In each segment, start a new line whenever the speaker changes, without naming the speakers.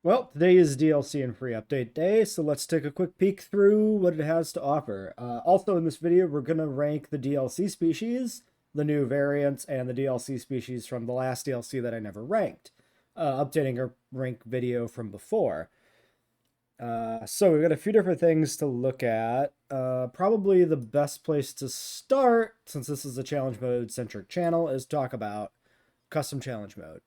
Well, today is DLC and free update day, so let's take a quick peek through what it has to offer. Also in this video, we're going to rank the DLC species, the new variants, and the DLC species from the last DLC that I never ranked, updating a rank video from before. So we've got a few different things to look at. Probably the best place to start, since this is a challenge mode centric channel, is talk about custom challenge mode.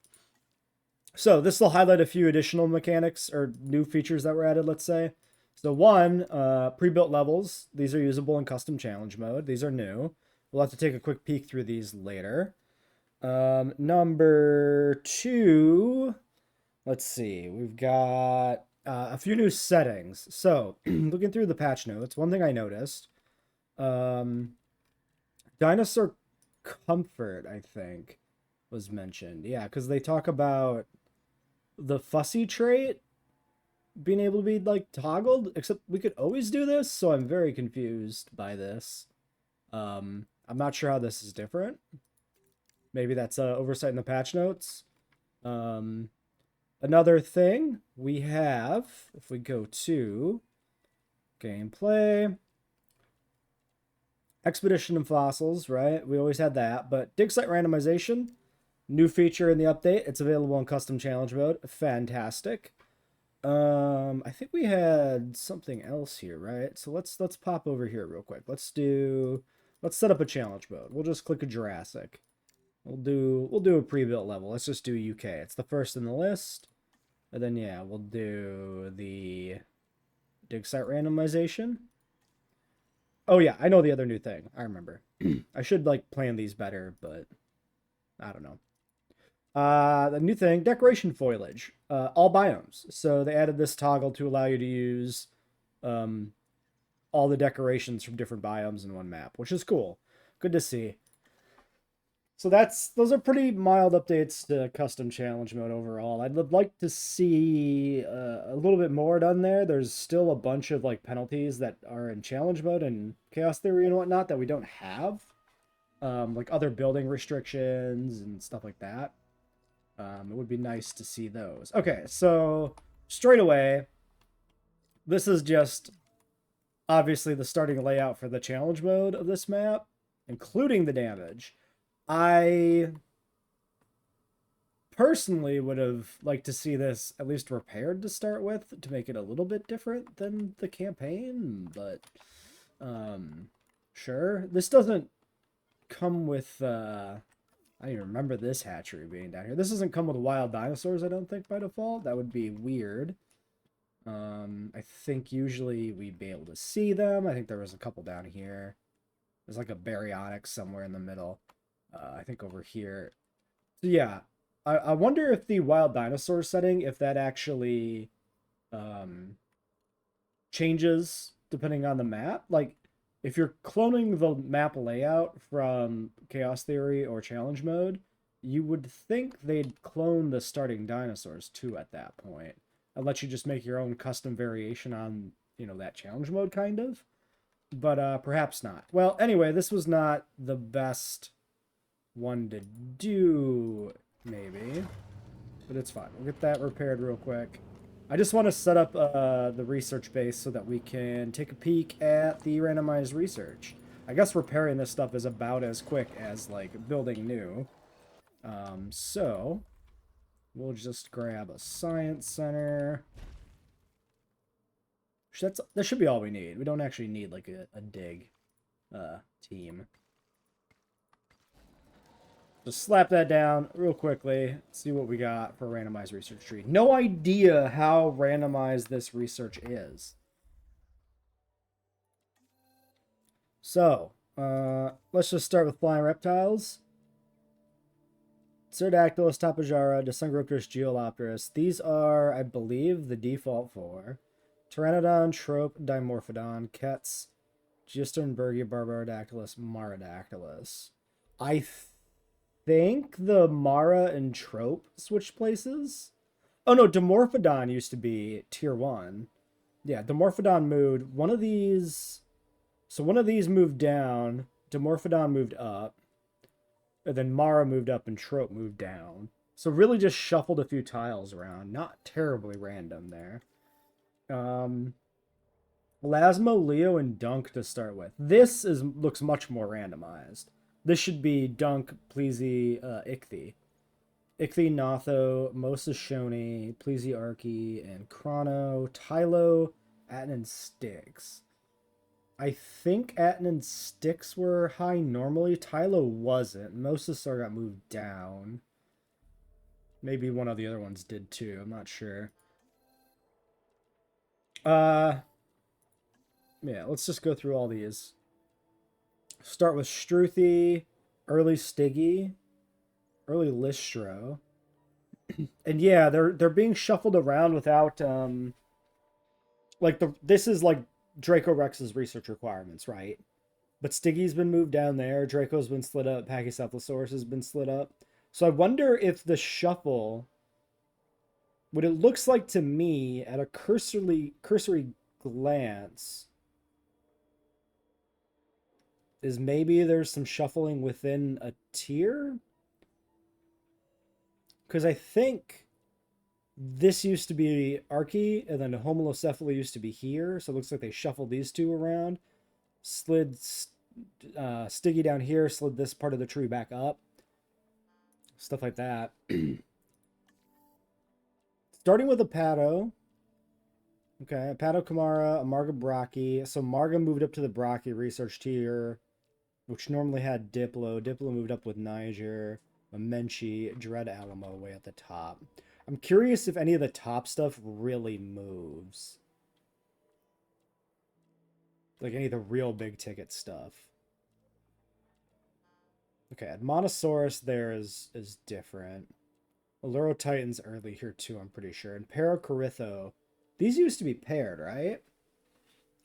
So this will highlight a few additional mechanics or new features that were added, let's say. So one, pre-built levels. These are usable in custom challenge mode. These are new. We'll have to take a quick peek through these later. Number two, let's see. We've got a few new settings. So looking through the patch notes, one thing I noticed, um, dinosaur comfort, I think, was mentioned. Yeah, because they talk about the fussy trait being able to be like toggled, except we could always do this, so I'm very confused by this. I'm not sure how this is different. Maybe that's a oversight in the patch notes. Another thing we have, if we go to gameplay, expedition and fossils, right? We always had that, but dig site randomization, new feature in the update. It's available in custom challenge mode. Fantastic. I think we had something else here, right? So let's pop over here real quick. Let's set up a challenge mode. We'll just click a Jurassic. We'll do a pre-built level. Let's just do UK. It's the first in the list. And then yeah, we'll do the dig site randomization. Oh yeah, I know the other new thing. I remember. I should like plan these better, but I don't know. The new thing, decoration foliage, all biomes. So they added this toggle to allow you to use um, all the decorations from different biomes in one map, which is cool. Good to see. So those are pretty mild updates to custom challenge mode overall. I'd like to see a little bit more done there. There's still a bunch of like penalties that are in challenge mode and chaos theory and whatnot that we don't have, like other building restrictions and stuff like that. It would be nice to see those. Okay, so straight away, this is just obviously the starting layout for the challenge mode of this map, including the damage. I personally would have liked to see this at least repaired to start with to make it a little bit different than the campaign, but sure. This doesn't come with I don't even remember this hatchery being down here. This doesn't come with wild dinosaurs, I don't think, by default. That would be weird. I think usually we'd be able to see them. I think there was a couple down here. There's like a baryonyx somewhere in the middle. I think over here. So yeah, I wonder if the wild dinosaur setting, if that actually um, changes depending on the map. Like, if you're cloning the map layout from Chaos Theory or Challenge Mode, you would think they'd clone the starting dinosaurs too at that point, and let you just make your own custom variation on, that Challenge Mode kind of. But perhaps not. Well, anyway, this was not the best one to do, maybe. But it's fine. We'll get that repaired real quick. I just want to set up the research base so that we can take a peek at the randomized research. I guess repairing this stuff is about as quick as, like, building new. So, we'll just grab a science center. That should be all we need. We don't actually need, like, a dig team. Just slap that down real quickly. See what we got for a randomized research tree. No idea how randomized this research is. So, let's just start with flying reptiles. Pterodactylus, Tapajara, Dysungropterus, Geolopterus. These are, I believe, the default for Pteranodon, Trope, Dimorphodon, Kets, Geosternbergia, Barbarodactylus, Marodactylus. I think the Mara and Trope switched places. Oh no, Dimorphodon used to be tier 1. Yeah, Dimorphodon moved. One of these... So one of these moved down. Dimorphodon moved up. And then Mara moved up and Trope moved down. So really just shuffled a few tiles around. Not terribly random there. Lasmo, Leo, and Dunk to start with. This looks much more randomized. This should be Dunk, Pleasy, Ichthy. Ichthy, Notho, Moses Shoni, Pleasy Arky, and Chrono, Tylo, Atten, and Styx. I think Atten and Styx were high normally. Tylo wasn't. Moses got moved down. Maybe one of the other ones did too. I'm not sure. Yeah, let's just go through all these. Start with Struthy, early Stiggy, early Listro. And yeah, they're being shuffled around without this is like Draco Rex's research requirements, right? But Stiggy's been moved down there, Draco's been slid up, Pachycephalosaurus has been slid up. So I wonder if the shuffle, what it looks like to me at a cursory glance, is maybe there's some shuffling within a tier. Because I think this used to be Arky, and then Homolocephaly used to be here. So it looks like they shuffled these two around. Slid Stiggy down here, slid this part of the tree back up. Stuff like that. Starting with a Pato. Okay, Pato Kamara, a Marga Braki. So Marga moved up to the Braki research tier, which normally had Diplo. Diplo moved up with Niger, a Menchie, Dread Alamo way at the top. I'm curious if any of the top stuff really moves. Like any of the real big ticket stuff. Okay, Monosaurus there is different. Alluro Titan's early here too, I'm pretty sure. And Paracoritho, these used to be paired, right?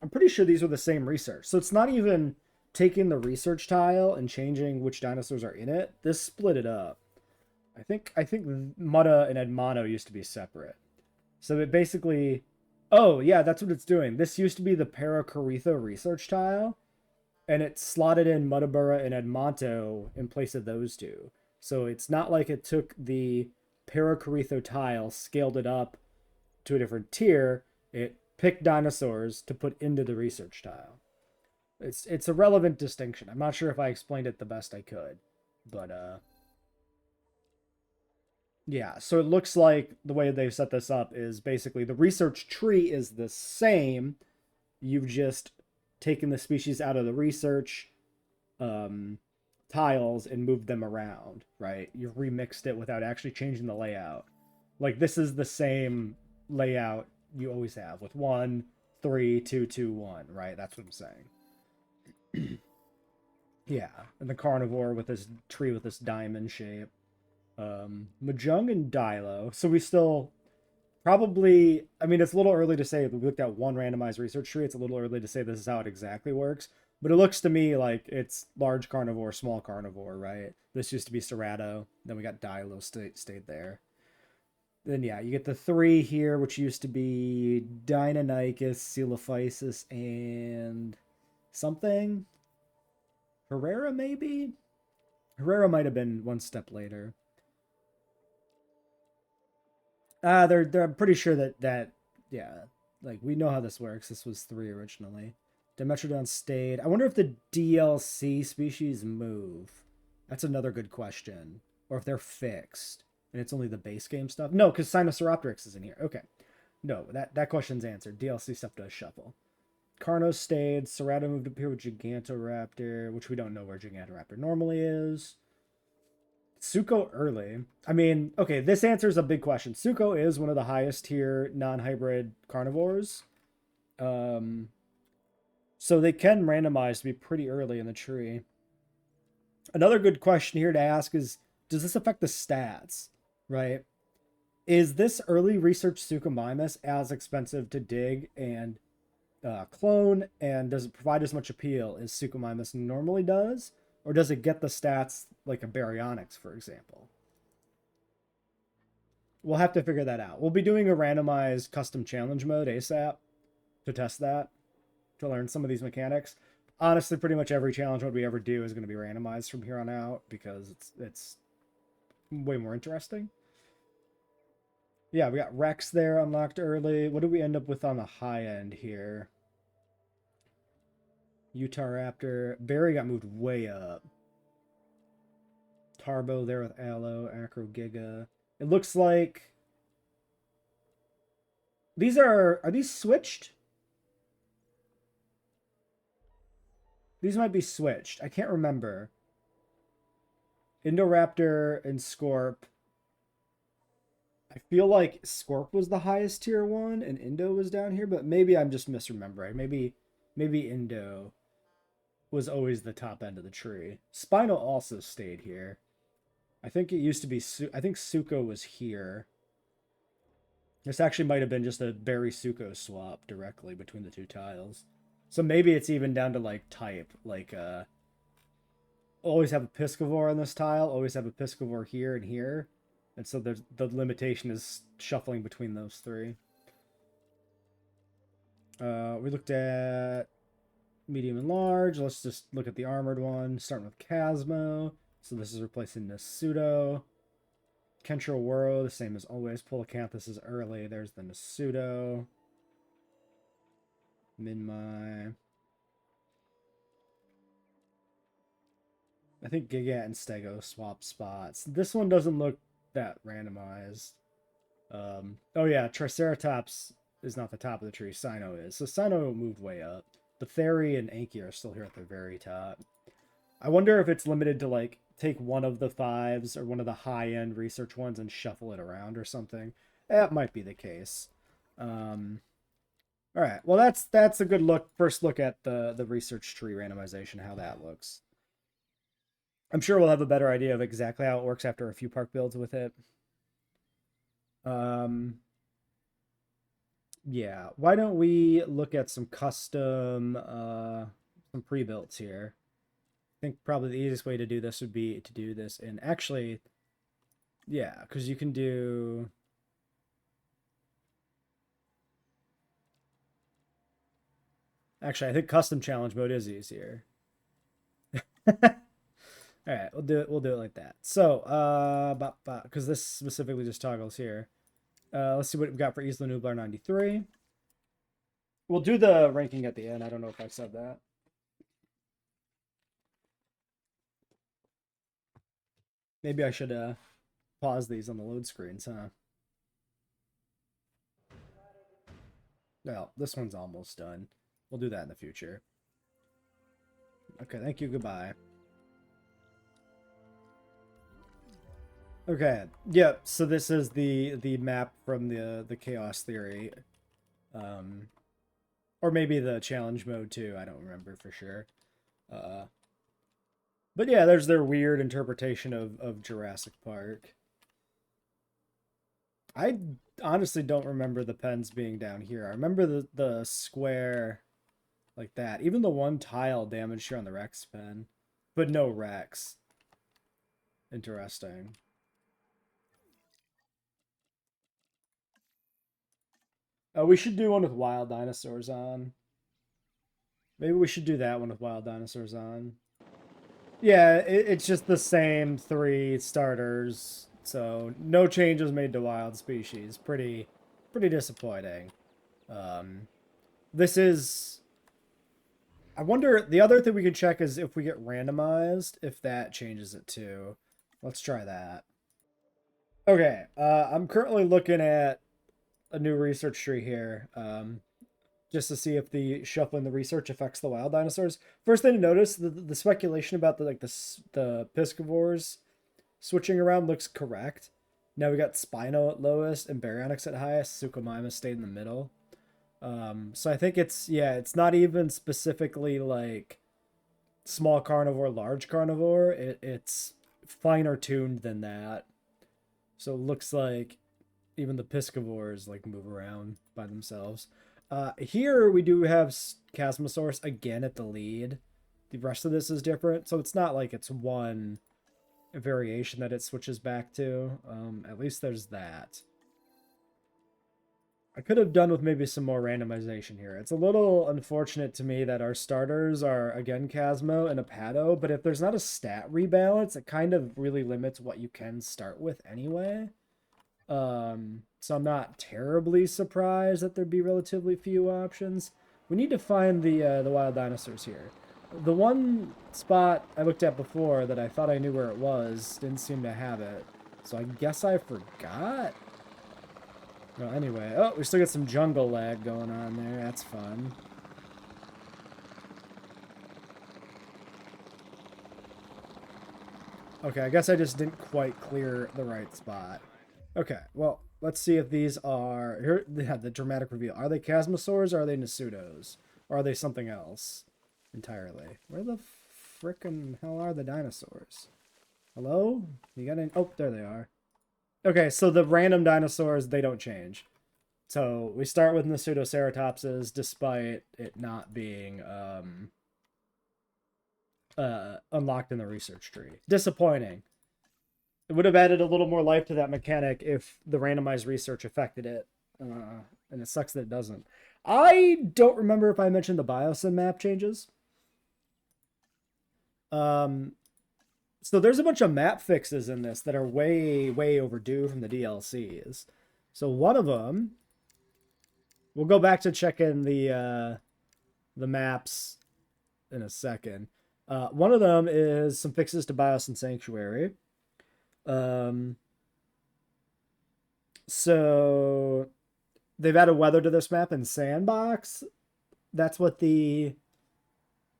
I'm pretty sure these were the same research. So it's not even taking the research tile and changing which dinosaurs are in it. This split it up. I think Mutta and Edmono used to be separate. So it basically, oh yeah, that's what it's doing. This used to be the Paracoritho research tile, and it slotted in Mutabura and Edmonto in place of those two. So it's not like it took the Paracoritho tile, scaled it up to a different tier. It picked dinosaurs to put into the research tile. It's a relevant distinction. I'm not sure if I explained it the best I could, but yeah. So it looks like the way they've set this up is basically the research tree is the same. You've just taken the species out of the research tiles and moved them around, right? You've remixed it without actually changing the layout. Like this is the same layout you always have with 1, 3, 2, 2, 1, right? That's what I'm saying. Yeah, and the carnivore with this tree with this diamond shape. Mahjong and Dilo. So we still probably, I mean, it's a little early to say. We looked at one randomized research tree. It's a little early to say this is how it exactly works. But it looks to me like it's large carnivore, small carnivore, right? This used to be Cerato. Then we got Dilo stayed there. Then yeah, you get the 3 here, which used to be Deinonychus, Coelophysis, and something. Herrera, maybe? Herrera might have been one step later. They're I'm pretty sure that yeah, like we know how this works. This was 3 originally. Dimetrodon stayed. I wonder if the DLC species move. That's another good question. Or if they're fixed and it's only the base game stuff. No, because Sinosauropteryx is in here. Okay. No, that question's answered. DLC stuff does shuffle. Carno stayed. Cerato moved up here with Gigantoraptor, which we don't know where Gigantoraptor normally is. Suko early. I mean, okay, this answers a big question. Suko is one of the highest tier non-hybrid carnivores. So they can randomize to be pretty early in the tree. Another good question here to ask is, does this affect the stats, right? Is this early research Suchomimus as expensive to dig and clone, and does it provide as much appeal as Suchomimus normally does? Or does it get the stats like a Baryonyx, for example? We'll have to figure that out. We'll be doing a randomized custom challenge mode ASAP to test that, to learn some of these mechanics. Honestly, pretty much every challenge mode we ever do is going to be randomized from here on out because it's way more interesting. Yeah, we got Rex there unlocked early. What did we end up with on the high end here? Utah Raptor. Barry got moved way up. Tarbo there with Aloe, Acro Giga. It looks like these are these switched? These might be switched. I can't remember. Indoraptor and Scorp. I feel like Scorp was the highest tier one and Indo was down here, but maybe I'm just misremembering. Maybe Indo was always the top end of the tree. Spinal also stayed here. I think it used to be I think Suko was here. This actually might have been just a Berry Suko swap directly between the two tiles. So maybe it's even down to like type, like always have a Piscivore on this tile, always have a Piscivore here and here. And so there's the limitation is shuffling between those three. We looked at medium and large. Let's just look at the armored one, starting with Casmo. So this is replacing the Pseudo. Kentra Woro, the same as always. Polacanthus is early. There's the Nasudo. Minmai. I think Giga and Stego swap spots. This one doesn't look that randomized. Oh yeah, Triceratops is not the top of the tree. Sino is. So Sino moved way up. But Theri and Anki are still here at the very top. I wonder if it's limited to like take one of the fives or one of the high-end research ones and shuffle it around or something. That might be the case. All right. Well, that's a good first look at the research tree randomization, how that looks. I'm sure we'll have a better idea of exactly how it works after a few park builds with it. Yeah. Why don't we look at some custom some pre-builts here? I think probably the easiest way to do this would be to do this in actually, yeah, because you can do. Actually, I think custom challenge mode is easier. All right, we'll do it. We'll do it like that. So, because this specifically just toggles here. Let's see what we've got for Isla Nublar 93. We'll do the ranking at the end. I don't know if I said that. Maybe I should pause these on the load screens, huh? Well, this one's almost done. We'll do that in the future. Okay, thank you. Goodbye. Okay. Yep. So this is the map from the chaos theory, or maybe the challenge mode too. I don't remember for sure. But yeah, there's their weird interpretation of Jurassic Park. I honestly don't remember the pens being down here. I remember the square like that. Even the one tile damaged here on the Rex pen, but no Rex. Interesting. We should do one with wild dinosaurs on. Maybe we should do that one with wild dinosaurs on. Yeah, it's just the same three starters. So no changes made to wild species. Pretty disappointing. Um, this is. I wonder. The other thing we can check is if we get randomized, if that changes it too. Let's try that. Okay, I'm currently looking at a new research tree here. Just to see if the shuffling the research affects the wild dinosaurs. First thing to notice, the speculation about the piscivores switching around looks correct. Now we got Spino at lowest and Baryonyx at highest. Suchomimus stayed in the middle. So I think it's not even specifically like small carnivore, large carnivore. It's finer tuned than that. So it looks like even the piscivores like move around by themselves. Here we do have Chasmosaurus again at the lead. The rest of this is different, so it's not like it's one variation that it switches back to. At least there's that. I could have done with maybe some more randomization here. It's a little unfortunate to me that our starters are, again, Chasmo and Apado, but if there's not a stat rebalance, it kind of really limits what you can start with anyway. So I'm not terribly surprised that there'd be relatively few options. We need to find the wild dinosaurs here. The one spot I looked at before that I thought I knew where it was didn't seem to have it. So I guess I forgot. Well, anyway. Oh, we still got some jungle lag going on there. That's fun. Okay, I guess I just didn't quite clear the right spot. Okay, well, let's see if these are... Here, they have the dramatic reveal. Are they Chasmosaurs or are they Nasudos? Or are they something else entirely? Where the frickin' hell are the dinosaurs? Hello? You got any... Oh, there they are. Okay, so the random dinosaurs, they don't change. So we start with Nasutoceratopses despite it not being unlocked in the research tree. Disappointing. It would have added a little more life to that mechanic if the randomized research affected it. And it sucks that it doesn't. I don't remember if I mentioned the Biosim map changes. So there's a bunch of map fixes in this that are way, way overdue from the DLCs. So one of them, we'll go back to checking the maps in a second. One of them is some fixes to Bios and Sanctuary. So they've added weather to this map in Sandbox. That's what the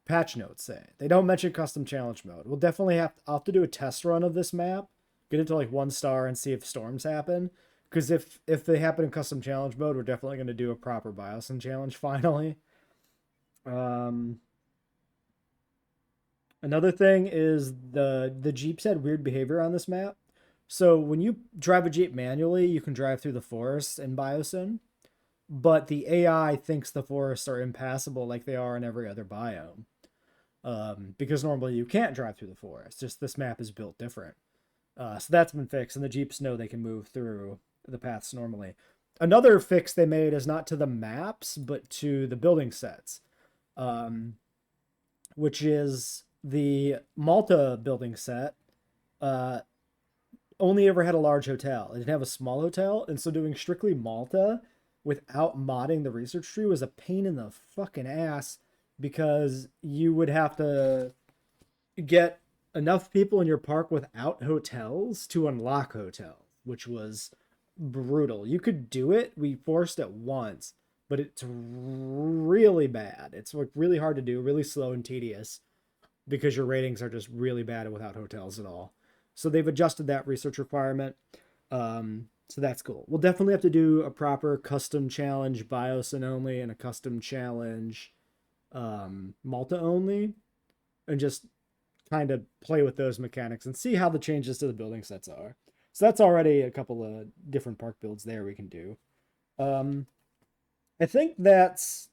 patch notes say. They don't mention custom challenge mode. We'll definitely I'll have to do a test run of this map, get it to like 1 star and see if storms happen. Because if they happen in custom challenge mode, we're definitely going to do a proper Biosin challenge finally. Another thing is the Jeeps had weird behavior on this map. So when you drive a Jeep manually, you can drive through the forest in Biosin, but the AI thinks the forests are impassable like they are in every other biome. Because normally you can't drive through the forest. Just this map is built different. So that's been fixed, and the Jeeps know they can move through the paths normally. Another fix they made is not to the maps, but to the building sets, which is the Malta building set only ever had a large hotel. It didn't have a small hotel, and so doing strictly Malta without modding the research tree was a pain in the fucking ass, because you would have to get enough people in your park without hotels to unlock hotels, which was brutal. You could do it. We forced it once, but it's really bad. It's like really hard to do, really slow and tedious, because your ratings are just really bad without hotels at all. So they've adjusted that research requirement. So that's cool. We'll definitely have to do a proper custom challenge Biosin only and a custom challenge Malta only, and just kind of play with those mechanics and see how the changes to the building sets are. So that's already a couple of different park builds there we can do. I think that's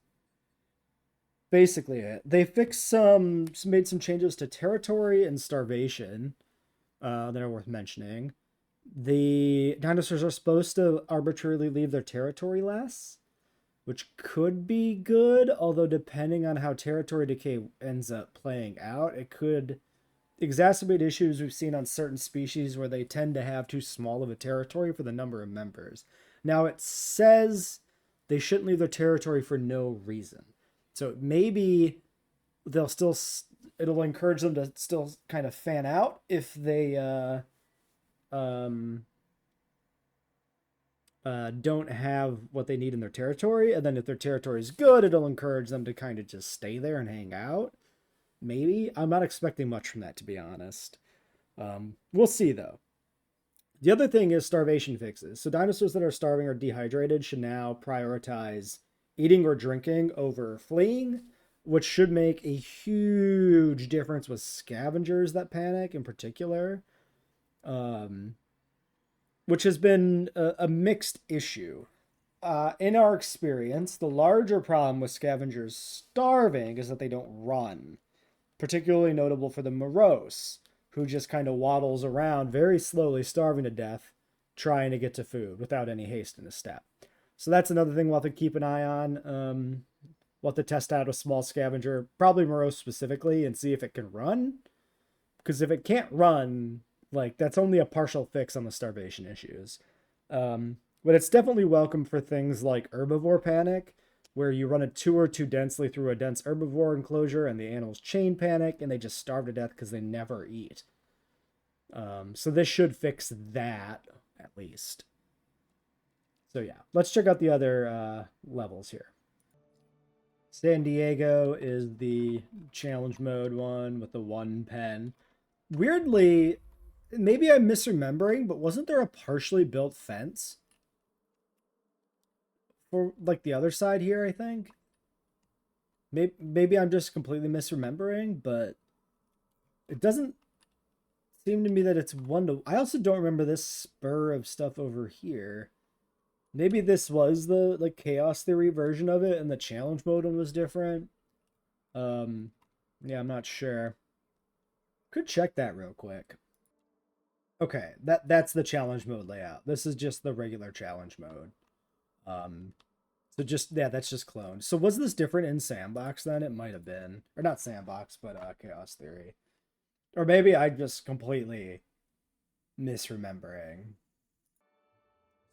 basically it. They fixed made some changes to territory and starvation that are worth mentioning. The dinosaurs are supposed to arbitrarily leave their territory less, which could be good, although depending on how territory decay ends up playing out, it could exacerbate issues we've seen on certain species where they tend to have too small of a territory for the number of members. Now, it says they shouldn't leave their territory for no reason. So maybe it'll encourage them to still kind of fan out if they don't have what they need in their territory, and then if their territory is good, it'll encourage them to kind of just stay there and hang out. Maybe. I'm not expecting much from that, to be honest. We'll see, though. The other thing is starvation fixes. So dinosaurs that are starving or dehydrated should now prioritize eating or drinking over fleeing, which should make a huge difference with scavengers that panic in particular, which has been a mixed issue. In our experience, the larger problem with scavengers starving is that they don't run. Particularly notable for the morose, who just kind of waddles around very slowly, starving to death, trying to get to food without any haste in his step. So that's another thing we'll have to keep an eye on. We'll have to test out a small scavenger, probably morose specifically, and see if it can run. Because if it can't run, like, that's only a partial fix on the starvation issues. But it's definitely welcome for things like herbivore panic, where you run a tour too densely through a dense herbivore enclosure and the animals chain panic and they just starve to death because they never eat. So this should fix that at least. So yeah, let's check out the other levels here. San Diego is the challenge mode one with the one pen. Weirdly, maybe I'm misremembering, but wasn't there a partially built fence for like the other side here? I think maybe I'm just completely misremembering, but it doesn't seem to me that it's one to. I also don't remember this spur of stuff over here. Maybe this was the like chaos theory version of it, and the challenge mode one was different. Um, yeah, I'm not sure. Could check that real quick. Okay, that's the challenge mode layout. This is just the regular challenge mode. Um, so just yeah, that's just cloned. So was this different in Sandbox then? It might have been, or not Sandbox, but Chaos Theory, or maybe I just completely misremembering.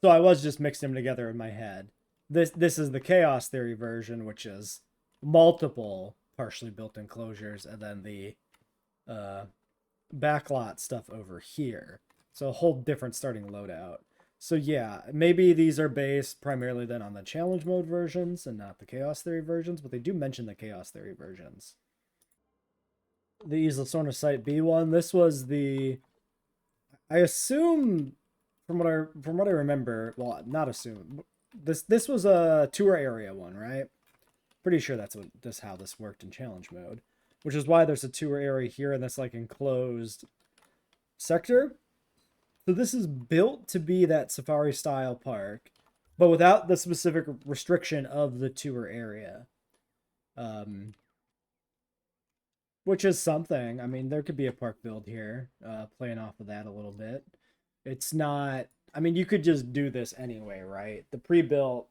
So I was just mixing them together in my head. This is the Chaos Theory version, which is multiple partially built enclosures, and then the uh, backlot stuff over here. So a whole different starting loadout. So yeah, maybe these are based primarily then on the challenge mode versions and not the chaos theory versions, but they do mention the chaos theory versions. The Isla Sorna Site B one. This was the I assume from what I remember, well not assume. This was a tour area one, right? Pretty sure that's what this how this worked in challenge mode. Which is why there's a tour area here and that's like enclosed sector. So this is built to be that safari style park, but without the specific restriction of the tour area. Um, which is something. I mean, there could be a park build here, playing off of that a little bit. It's not. I mean, you could just do this anyway, right? The pre-built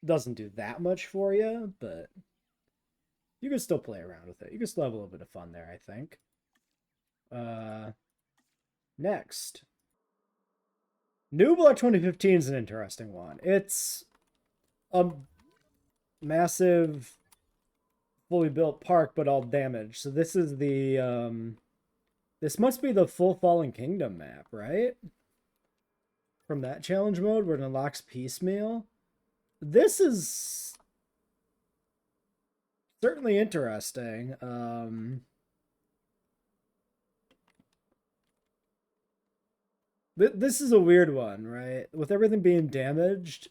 doesn't do that much for you, but you can still play around with it. You can still have a little bit of fun there, I think. Uh, next, New Block 2015 is an interesting one. It's a massive, fully built park, but all damaged. So this is the this must be the full Fallen Kingdom map, right? From that challenge mode where it unlocks piecemeal. This is certainly interesting. This is a weird one, right? With everything being damaged,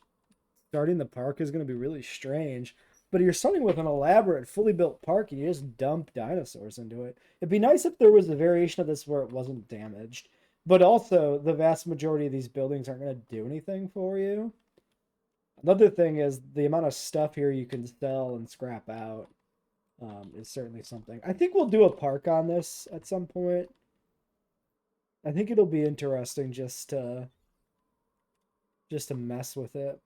starting the park is going to be really strange. But you're starting with an elaborate, fully built park, and you just dump dinosaurs into it. It'd be nice if there was a variation of this where it wasn't damaged. But also, the vast majority of these buildings aren't going to do anything for you. Another thing is the amount of stuff here you can sell and scrap out is certainly something. I think we'll do a park on this at some point. I think it'll be interesting just to mess with it.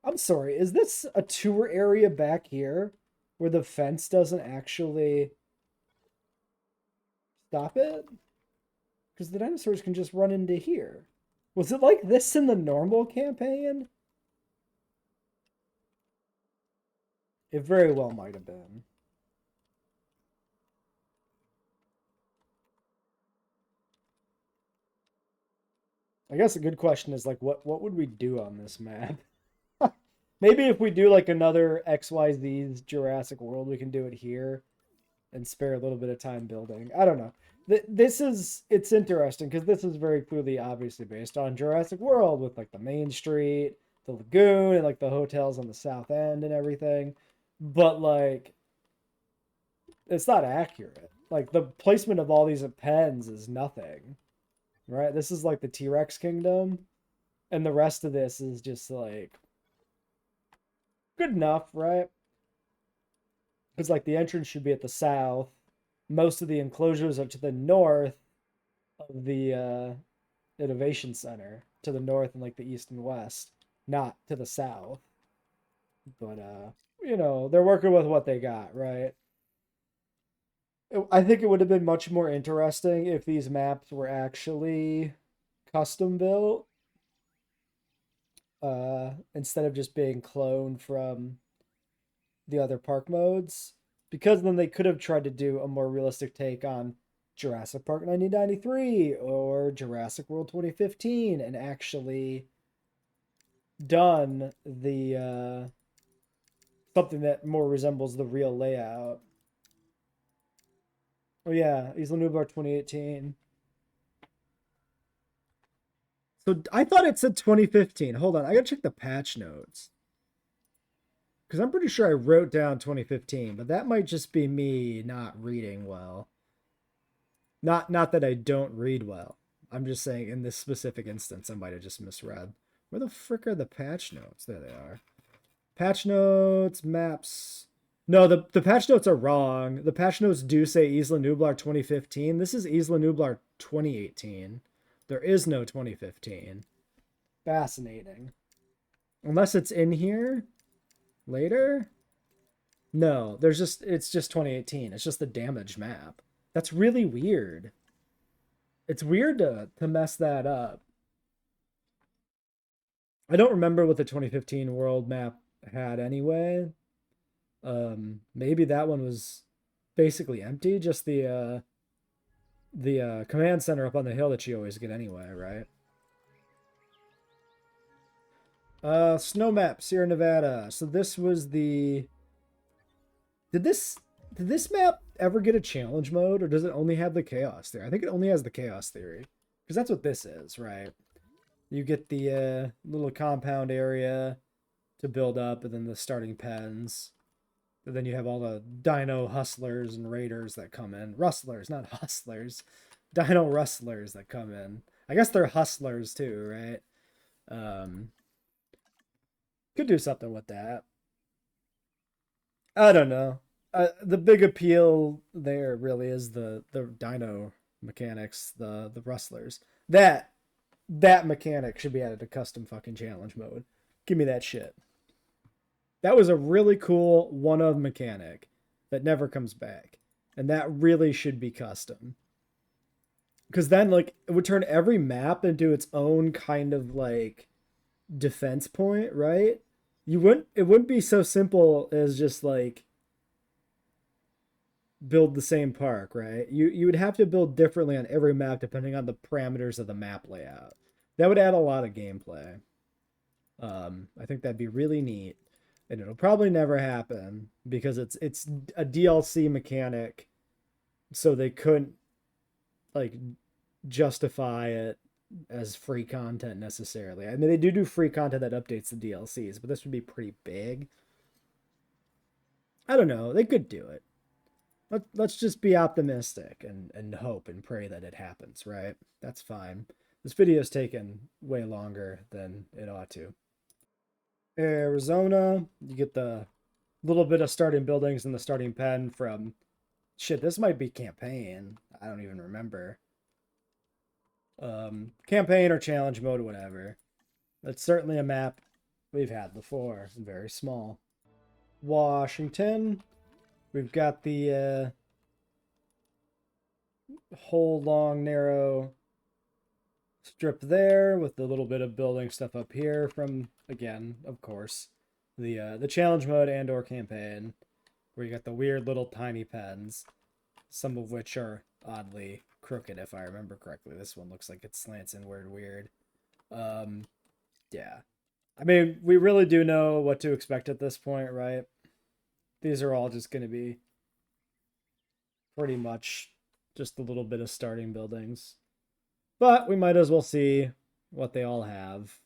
I'm sorry, is this a tour area back here where the fence doesn't actually stop it? Because the dinosaurs can just run into here. Was it like this in the normal campaign? It very well might have been. I guess a good question is like what would we do on this map? Maybe if we do like another XYZ's Jurassic World, we can do it here and spare a little bit of time building. I don't know. This is it's interesting because this is very clearly obviously based on Jurassic World with like the main street, the lagoon, and like the hotels on the south end and everything. But like it's not accurate. Like the placement of all these pens is nothing. Right? This is like the T-Rex kingdom. And the rest of this is just like good enough, right? Because like the entrance should be at the south. Most of the enclosures are to the north of the innovation center, to the north and like the east and west, not to the south. But they're working with what they got, right? I think it would have been much more interesting if these maps were actually custom built instead of just being cloned from the other park modes, because then they could have tried to do a more realistic take on Jurassic Park 1993 or Jurassic World 2015 and actually done the something that more resembles the real layout. Oh yeah, Isla Nublar 2018. So I thought it said 2015. Hold on, I gotta check the patch notes. Because I'm pretty sure I wrote down 2015, but that might just be me not reading well. Not that I don't read well. I'm just saying in this specific instance, I might have just misread. Where the frick are the patch notes? There they are. Patch notes, maps. No, the patch notes are wrong. The patch notes do say Isla Nublar 2015. This is Isla Nublar 2018. There is no 2015. Fascinating. Unless it's in here later? No, it's just 2018. It's just the damaged map. That's really weird. It's weird to mess that up. I don't remember what the 2015 world map had anyway. Maybe that one was basically empty, just the command center up on the hill that you always get anyway, right? Snow map, Sierra Nevada. So this was the did this map ever get a challenge mode, or does it only have the chaos theory? I think it only has the chaos theory. Because that's what this is, right? You get the little compound area to build up, and then the starting pens. And then you have all the dino hustlers and raiders that come in. Rustlers, not hustlers. Dino rustlers that come in. I guess they're hustlers too, right? Could do something with that. I don't know. The big appeal there really is the dino mechanics, the rustlers. That mechanic should be added to custom fucking challenge mode. Give me that shit. That was a really cool one of mechanic that never comes back. And that really should be custom. Because then like it would turn every map into its own kind of like defense point, right? It wouldn't be so simple as just like build the same park, right? You would have to build differently on every map depending on the parameters of the map layout. That would add a lot of gameplay. I think that'd be really neat, and it'll probably never happen because it's a DLC mechanic, so they couldn't like justify it as free content necessarily. I mean, they do free content that updates the DLCs, but this would be pretty big. I don't know. They could do it. Let's just be optimistic and hope and pray that it happens, right? That's fine. This video's taken way longer than it ought to. Arizona, you get the little bit of starting buildings in the starting pen from shit. This might be campaign. I don't even remember. Campaign or challenge mode, whatever. That's certainly a map we've had before. Very small. Washington. We've got the whole long narrow strip there with the little bit of building stuff up here from, again, of course, the challenge mode and or campaign, where you got the weird little tiny pens, some of which are oddly crooked if I remember correctly. This one looks like it slants inward weird. Yeah. I mean, we really do know what to expect at this point, right? These are all just going to be pretty much just a little bit of starting buildings. But we might as well see what they all have.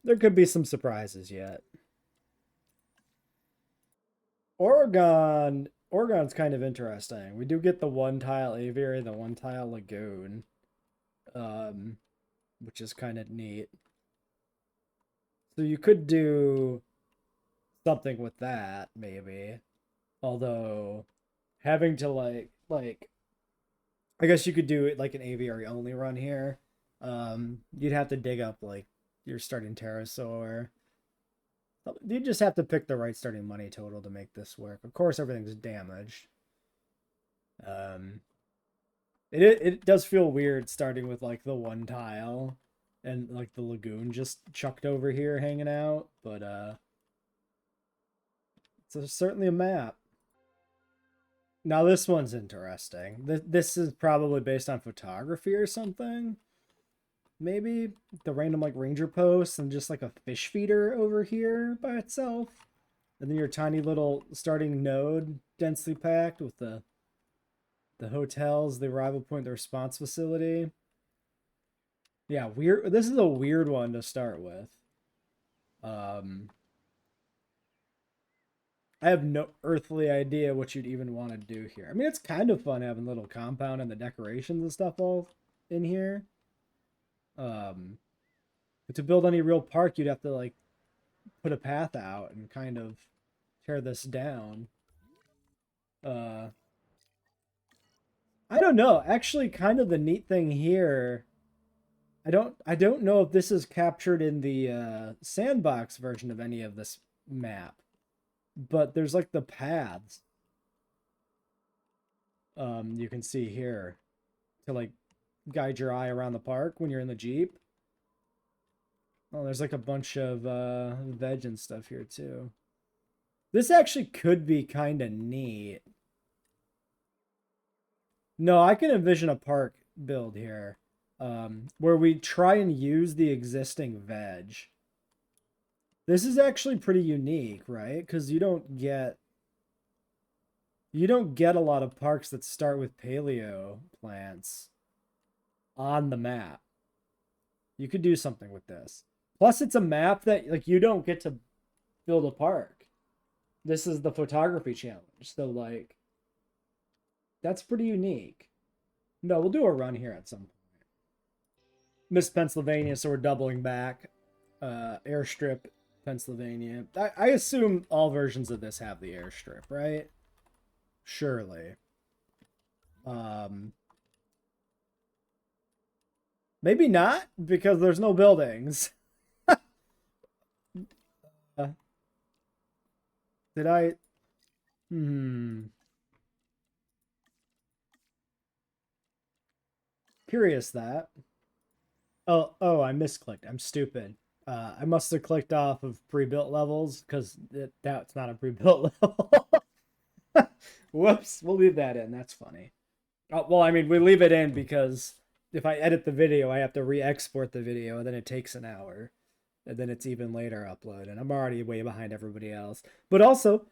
There could be some surprises yet. Oregon's kind of interesting. We do get the one tile aviary, the one tile lagoon, which is kind of neat. So you could do something with that, maybe. Although having to like I guess you could do it like an aviary only run here. You'd have to dig up like your starting pterosaur. You just have to pick the right starting money total to make this work. Of course, everything's damaged. It does feel weird starting with like the one tile and like the lagoon just chucked over here hanging out, but it's certainly a map. Now this one's interesting. This is probably based on photography or something. Maybe the random like ranger posts and just like a fish feeder over here by itself. And then your tiny little starting node densely packed with the hotels, the arrival point, the response facility. Yeah, weird. This is a weird one to start with. Um, I have no earthly idea what you'd even want to do here. I mean, it's kind of fun having little compound and the decorations and stuff all in here. But to build any real park, you'd have to like put a path out and kind of tear this down. Uh, I don't know. Actually, kind of the neat thing here. I don't know if this is captured in the sandbox version of any of this map, but there's like the paths. You can see here to like guide your eye around the park when you're in the Jeep. Oh, there's like a bunch of veg and stuff here too. This actually could be kind of neat. No, I can envision a park build here where we try and use the existing veg. This is actually pretty unique, right? Because you don't get a lot of parks that start with paleo plants on the map. You could do something with this. Plus, it's a map that like you don't get to build a park. This is the photography challenge. So like that's pretty unique. No, we'll do a run here at some point. Miss Pennsylvania, so we're doubling back. Airstrip, Pennsylvania. I assume all versions of this have the airstrip, right? Surely. Um, Maybe not because there's no buildings. Uh, did I? Hmm. Curious that. Oh, I misclicked. I'm stupid. I must have clicked off of pre-built levels because that's not a pre-built level. Whoops. We'll leave that in. That's funny. Well, I mean, we leave it in because if I edit the video, I have to re-export the video, and then it takes an hour, and then it's even later upload, and I'm already way behind everybody else. But also,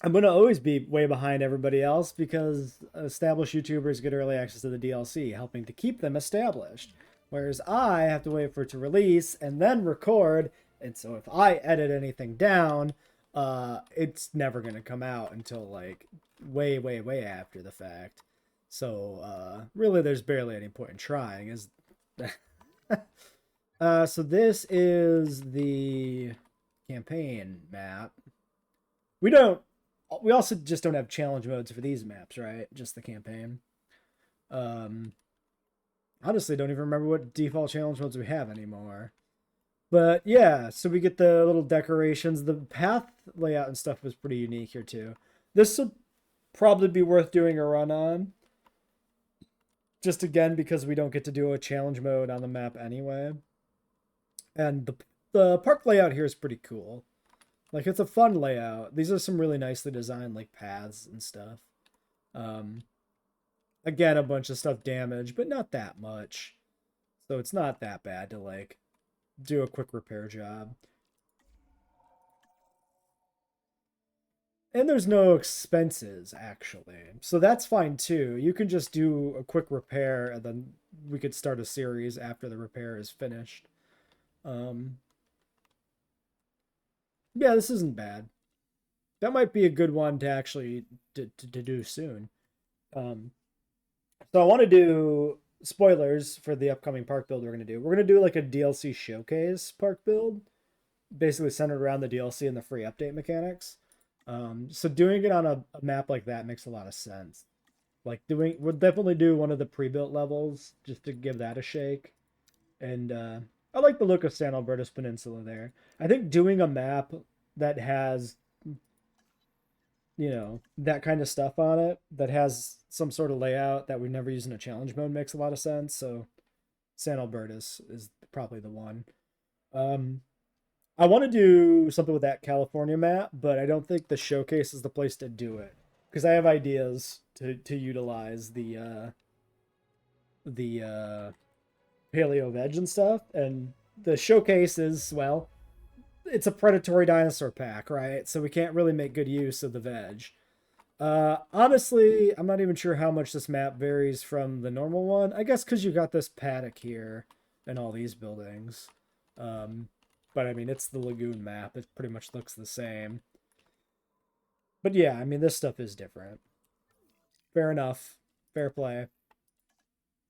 I'm gonna always be way behind everybody else because established YouTubers get early access to the DLC, helping to keep them established. Whereas I have to wait for it to release and then record, and so if I edit anything down, it's never gonna come out until like way, way, way after the fact. So really, there's barely any point in trying. Is so this is the campaign map. We don't we also just don't have challenge modes for these maps, right? Just the campaign. Um, Honestly, don't even remember what default challenge modes we have anymore. But yeah, so we get the little decorations. The path layout and stuff was pretty unique here too. This would probably be worth doing a run on. Just again because we don't get to do a challenge mode on the map anyway. And the park layout here is pretty cool. Like it's a fun layout. These are some really nicely designed like paths and stuff. Um, Again, a bunch of stuff damaged, but not that much. So it's not that bad to like do a quick repair job. And there's no expenses actually. So that's fine too. You can just do a quick repair and then we could start a series after the repair is finished. Um yeah, this isn't bad. That might be a good one to actually to do soon. Um So I want to do spoilers for the upcoming park build we're going to do. We're going to do like a DLC showcase park build, basically centered around the DLC and the free update mechanics. So doing it on a map like that makes a lot of sense. Like we'll definitely do one of the pre-built levels just to give that a shake. And I like the look of San Alberto's Peninsula there. I think doing a map that has you know, that kind of stuff on it that has some sort of layout that we've never used in a challenge mode makes a lot of sense. So San Albertus is probably the one. Um, I want to do something with that California map, but I don't think the showcase is the place to do it because I have ideas to utilize the paleo veg and stuff, and the showcase is, well, it's a predatory dinosaur pack, right? So we can't really make good use of the veg. Honestly, I'm not even sure how much this map varies from the normal one. I guess because you got this paddock here and all these buildings. But I mean, it's the lagoon map. It pretty much looks the same. But yeah, I mean, this stuff is different. Fair enough. Fair play.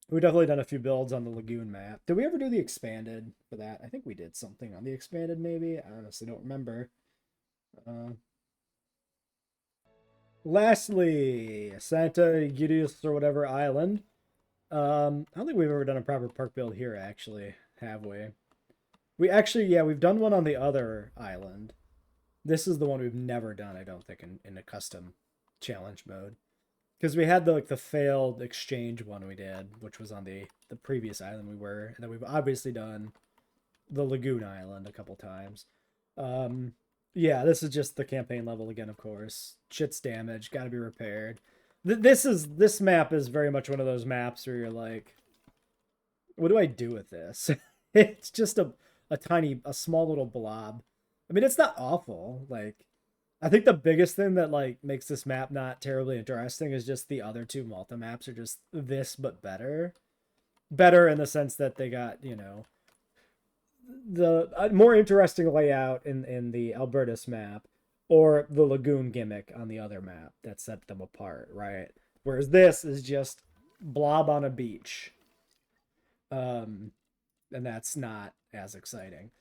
We've definitely done a few builds on the lagoon map. Did we ever do the expanded for that? I think we did something on the expanded, maybe. I honestly don't remember. Uh, Lastly, Santa Egidius or whatever island. I don't think we've ever done a proper park build here, actually, have we? We actually, yeah, we've done one on the other island. This is the one we've never done, I don't think, in a custom challenge mode. Because we had the failed exchange one we did, which was on the previous island we were, and then we've obviously done the Lagoon Island a couple times. Yeah, this is just the campaign level again, of course. Shit's damaged, gotta be repaired. This map is very much one of those maps where you're like, what do I do with this? It's just a small little blob. I mean, it's not awful. Like, I think the biggest thing that like makes this map not terribly interesting is just the other two Malta maps are just this but better. Better in the sense that they got, you know, the more interesting layout in the Albertus map or the lagoon gimmick on the other map that set them apart, right? Whereas this is just blob on a beach. And that's not as exciting.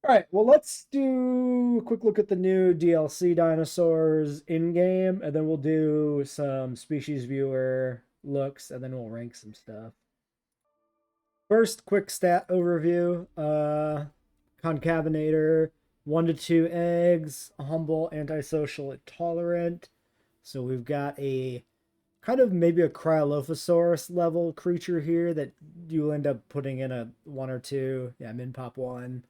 All right, well, let's do a quick look at the new DLC dinosaurs in game, and then we'll do some species viewer looks, and then we'll rank some stuff. First, quick stat overview. Concavenator, 1 to 2 eggs, humble, antisocial, tolerant. So we've got a kind of maybe a Cryolophosaurus level creature here that you end up putting in a 1 or 2. Yeah, min pop 1.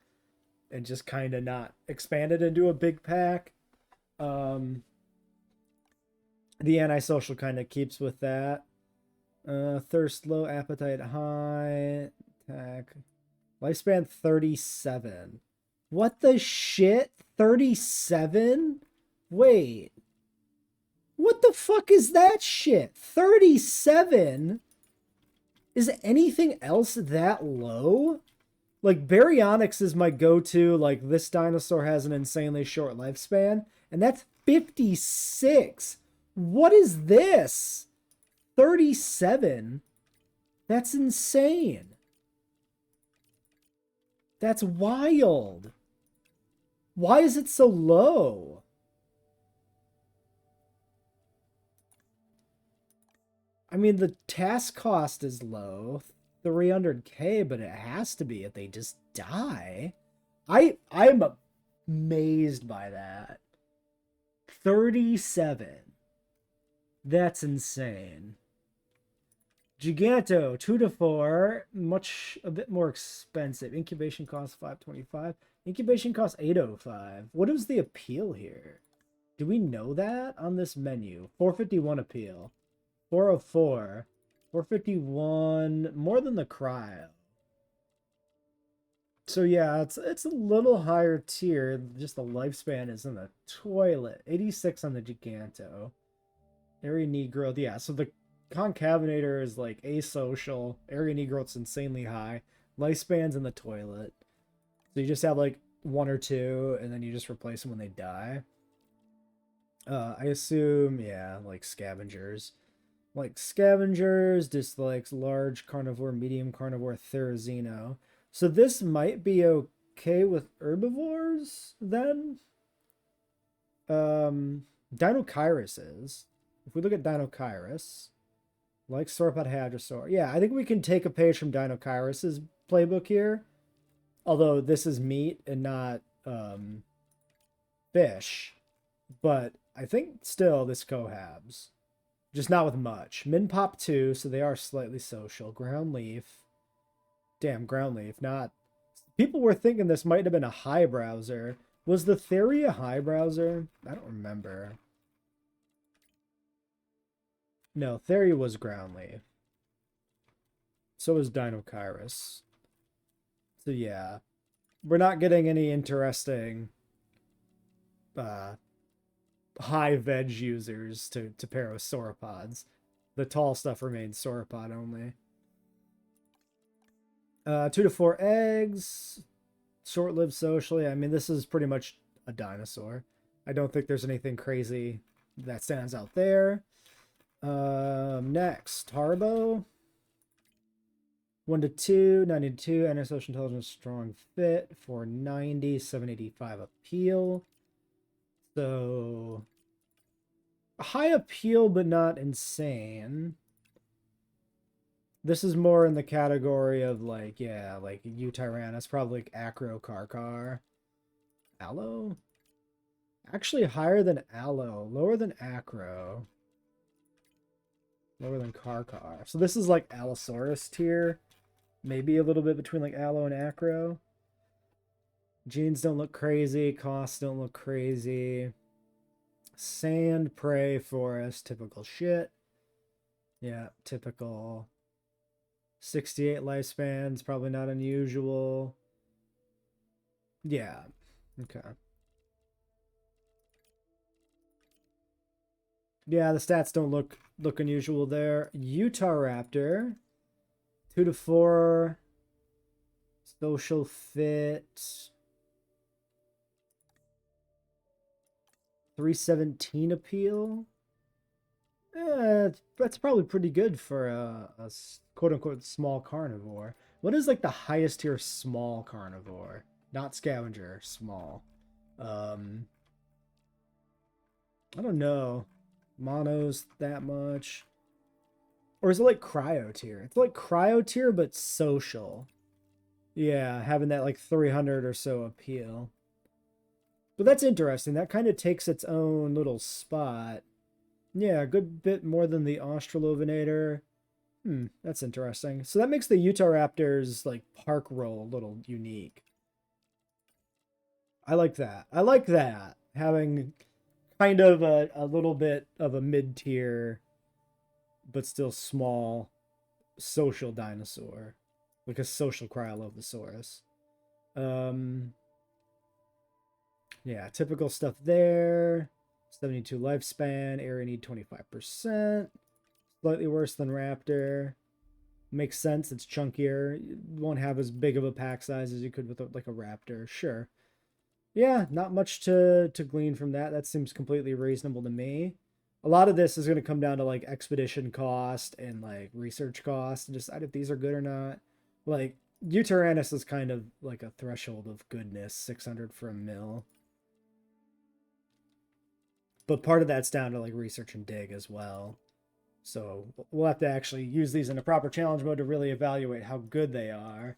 And just kind of not expanded into a big pack. The antisocial kind of keeps with that. Thirst low, appetite high, attack. Lifespan 37. What the shit? 37? Wait. What the fuck is that shit? 37? Is anything else that low? Like, Baryonyx is my go-to, like, this dinosaur has an insanely short lifespan, and that's 56. What is this? 37? That's insane. That's wild. Why is it so low? I mean, the task cost is low. 300k, but it has to be if they just die. I'm amazed by that. 37. That's insane. Giganto, 2 to 4, a bit more expensive. Incubation costs 525. Incubation costs 805. What is the appeal here? Do we know that on this menu? 451 appeal. 404. 451, more than the cryo. So yeah, it's a little higher tier. Just the lifespan is in the toilet. 86 on the Giganto. Area need growth. Yeah, so the Concavenator is like asocial. Area need growth's insanely high. Lifespan's in the toilet. So you just have like 1 or 2, and then you just replace them when they die. I assume, yeah, like scavengers. Like scavengers, dislikes large carnivore, medium carnivore, Therizino. So this might be okay with herbivores then. Dinokairos is. If we look at Dinokairos, like Sauropod Hadrosaur. Yeah, I think we can take a page from Dinokairos' playbook here. Although this is meat and not fish. But I think still this cohabs. Just not with much. Min pop 2, so they are slightly social. Ground leaf. Damn, ground leaf. Not. People were thinking this might have been a high browser. Was the theory a high browser? I don't remember. No, theory was ground leaf. So was Dinokairos. So yeah. We're not getting any interesting high veg users to pair with sauropods. The tall stuff remains sauropod only. 2 to 4 eggs. Short-lived socially. I mean, this is pretty much a dinosaur. I don't think there's anything crazy that stands out there. Next, Harbo. 1 to 2, 92, antisocial intelligence, strong fit, 490, 785 appeal. So, high appeal, but not insane. This is more in the category of like, yeah, like Utyrannus, probably like Acro Karkar. Allo? Actually higher than Allo, lower than Acro. Lower than Karkar. So this is like Allosaurus tier. Maybe a little bit between like Allo and Acro. Genes don't look crazy. Costs don't look crazy. Sand, prey, forest, typical shit. Yeah, typical. 68 lifespans, probably not unusual. Yeah, okay. Yeah, the stats don't look unusual there. Utahraptor, 2 to 4, social fit, 317 appeal. That's probably pretty good for a quote-unquote small carnivore. What is like the highest tier small carnivore? Not scavenger, small. I don't know. Monos that much. Or is it like cryo tier? It's like cryo tier, but social. Yeah, having that like 300 or so appeal. But that's interesting. That kind of takes its own little spot. Yeah, a good bit more than the Australovenator. That's interesting. So that makes the Utahraptor's like park roll a little unique. I like that. I like that. Having kind of a little bit of a mid-tier, but still small, social dinosaur. Like a social Cryolophosaurus. Yeah, typical stuff there. 72 lifespan, area need 25%. Slightly worse than Raptor. Makes sense, it's chunkier. You won't have as big of a pack size as you could with like a Raptor, sure. Yeah, not much to glean from that. That seems completely reasonable to me. A lot of this is going to come down to like expedition cost and like research cost and decide if these are good or not. Like Utyrannus is kind of like a threshold of goodness, 600 for a mil. But part of that's down to like research and dig as well. So we'll have to actually use these in a proper challenge mode to really evaluate how good they are.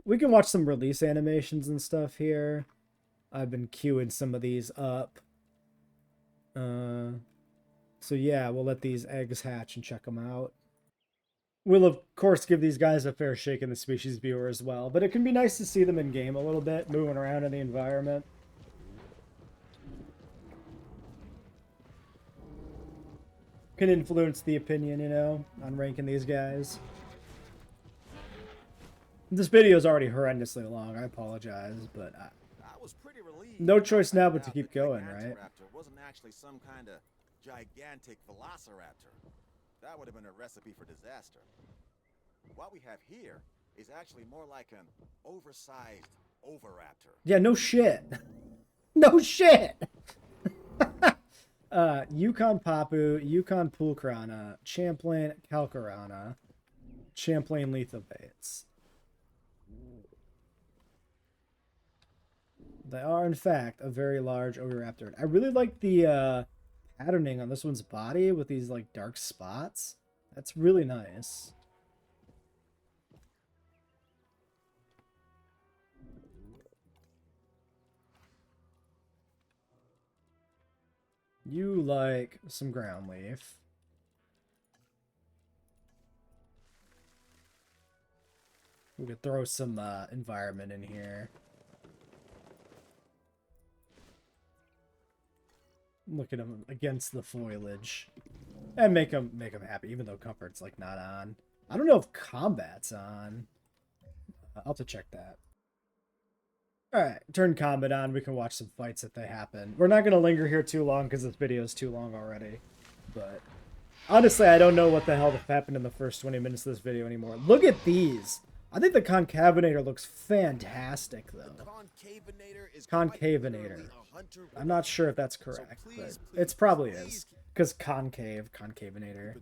We can watch some release animations and stuff here. I've been queuing some of these up. So yeah, we'll let these eggs hatch and check them out. We'll of course give these guys a fair shake in the species viewer as well, but it can be nice to see them in game a little bit, moving around in the environment. Can influence the opinion, you know, on ranking these guys. This video is already horrendously long. I apologize, but
I was pretty relieved.
No choice now but to keep going, right?
Wasn't actually some kind of gigantic velociraptor. That would have been a recipe for disaster. What we have here is actually more like an oversized oviraptor.
Yeah, no shit. No shit. Yukon Papu, Yukon Pulkrana, Champlain Calcarana, Champlain Lethobates. They are, in fact, a very large oviraptor. I really like the patterning on this one's body with these like dark spots. That's really nice. You like some ground leaf. We could throw some environment in here. Look at him against the foliage. And make him happy, even though comfort's like not on. I don't know if combat's on. I'll have to check that. Alright, turn combat on. We can watch some fights if they happen. We're not going to linger here too long because this video is too long already. But honestly, I don't know what the hell happened in the first 20 minutes of this video anymore. Look at these. I think the Concavinator looks fantastic, though. Concavinator. I'm not sure if that's correct, but it probably is. Because Concavinator.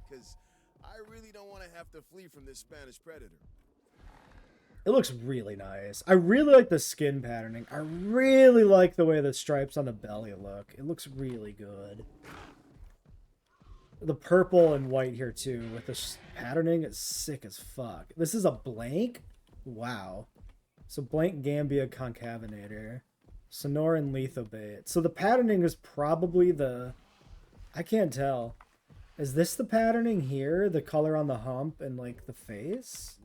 Because I really don't want to have to flee from this Spanish predator.
It looks really nice. I really like the skin patterning. I really like the way the stripes on the belly look. It looks really good. The purple and white here too with the patterning is sick as fuck. This is a blank? Wow. So blank Gambia Concavinator. Sonoran Lethobait. So the patterning is probably the... I can't tell. Is this the patterning here? The color on the hump and like the face?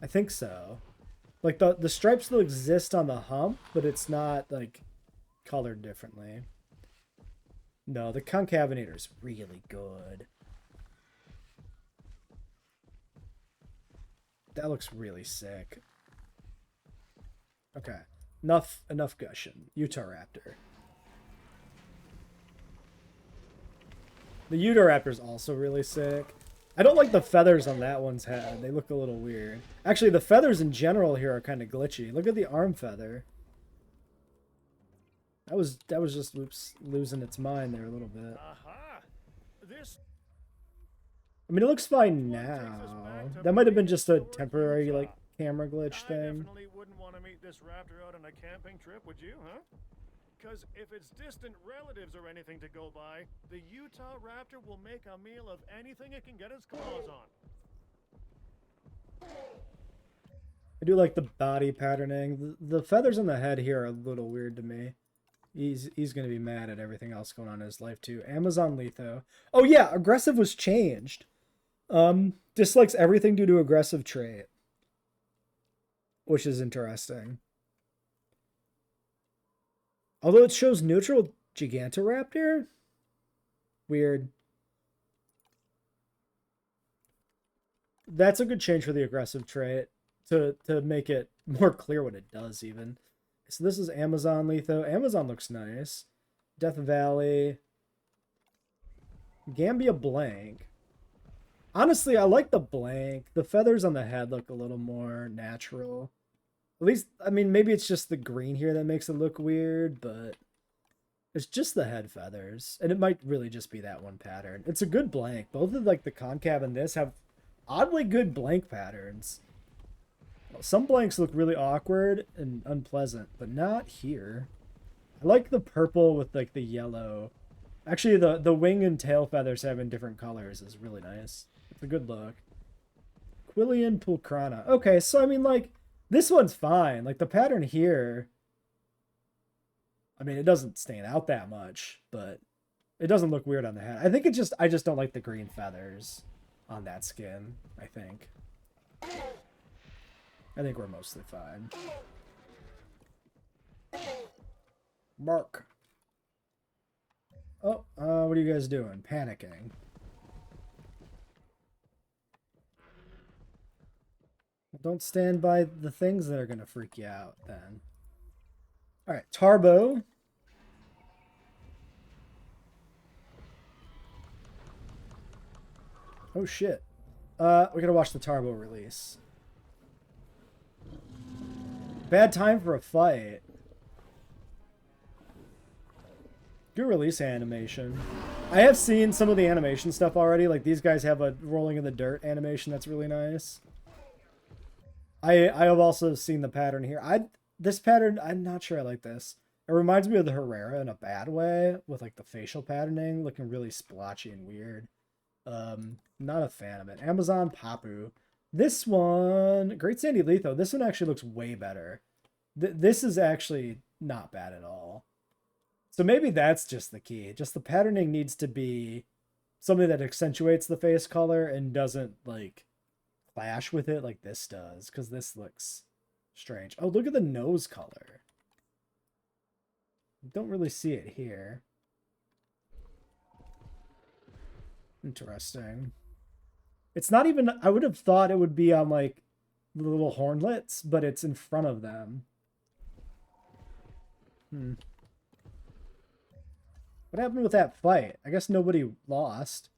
I think so. Like the stripes still exist on the hump, but it's not like colored differently. No, the Concavinator is really good. That looks really sick. Okay. Enough gushing. Utah Raptor. The Utah Raptor is also really sick. I don't like the feathers on that one's head. They look a little weird. Actually, the feathers in general here are kind of glitchy. Look at the arm feather. That was just losing its mind there a little bit. I mean, it looks fine now. That might have been just a temporary like camera glitch thing.
Definitely wouldn't want to meet this raptor out on a camping trip, would you, huh? Because if it's distant relatives or anything to go by, the Utah raptor will make a meal of anything it can get its claws on.
I do like the body patterning. The feathers on the head here are a little weird to me. He's going to be mad at everything else going on in his life too. Amazon Letho. Oh yeah, aggressive was changed. Dislikes everything due to aggressive trait. Which is interesting. Although it shows neutral Gigantoraptor? Weird. That's a good change for the aggressive trait to make it more clear what it does even. So this is Amazon Letho. Amazon looks nice. Death Valley. Gambia blank. Honestly, I like the blank. The feathers on the head look a little more natural. At least, I mean, maybe it's just the green here that makes it look weird, but it's just the head feathers. And it might really just be that one pattern. It's a good blank. Both of like the concav and this have oddly good blank patterns. Some blanks look really awkward and unpleasant, but not here. I like the purple with like the yellow. Actually, the wing and tail feathers having different colors is really nice. It's a good look. Quillian Pulcrana. Okay, so I mean, like, this one's fine. Like, the pattern here, I mean, it doesn't stand out that much, but it doesn't look weird on the head. I think I just don't like the green feathers on that skin, I think. I think we're mostly fine. Mark. Oh, what are you guys doing? Panicking. Don't stand by the things that are going to freak you out, then. Alright, Tarbo. Oh, shit. We gotta watch the Tarbo release. Bad time for a fight. Good release animation. I have seen some of the animation stuff already. Like, these guys have a rolling in the dirt animation that's really nice. I have also seen the pattern here. This pattern, I'm not sure I like this. It reminds me of the Herrera in a bad way, with like the facial patterning looking really splotchy and weird. Not a fan of it. Amazon Papu. This one, Great Sandy Letho. This one actually looks way better. This is actually not bad at all. So maybe that's just the key. Just the patterning needs to be something that accentuates the face color and doesn't like clash with it like this does, because this looks strange. Oh, look at the nose color. Don't really see it here. Interesting. It's not even, I would have thought it would be on like the little hornlets, but it's in front of them. What happened with that fight? I guess nobody lost.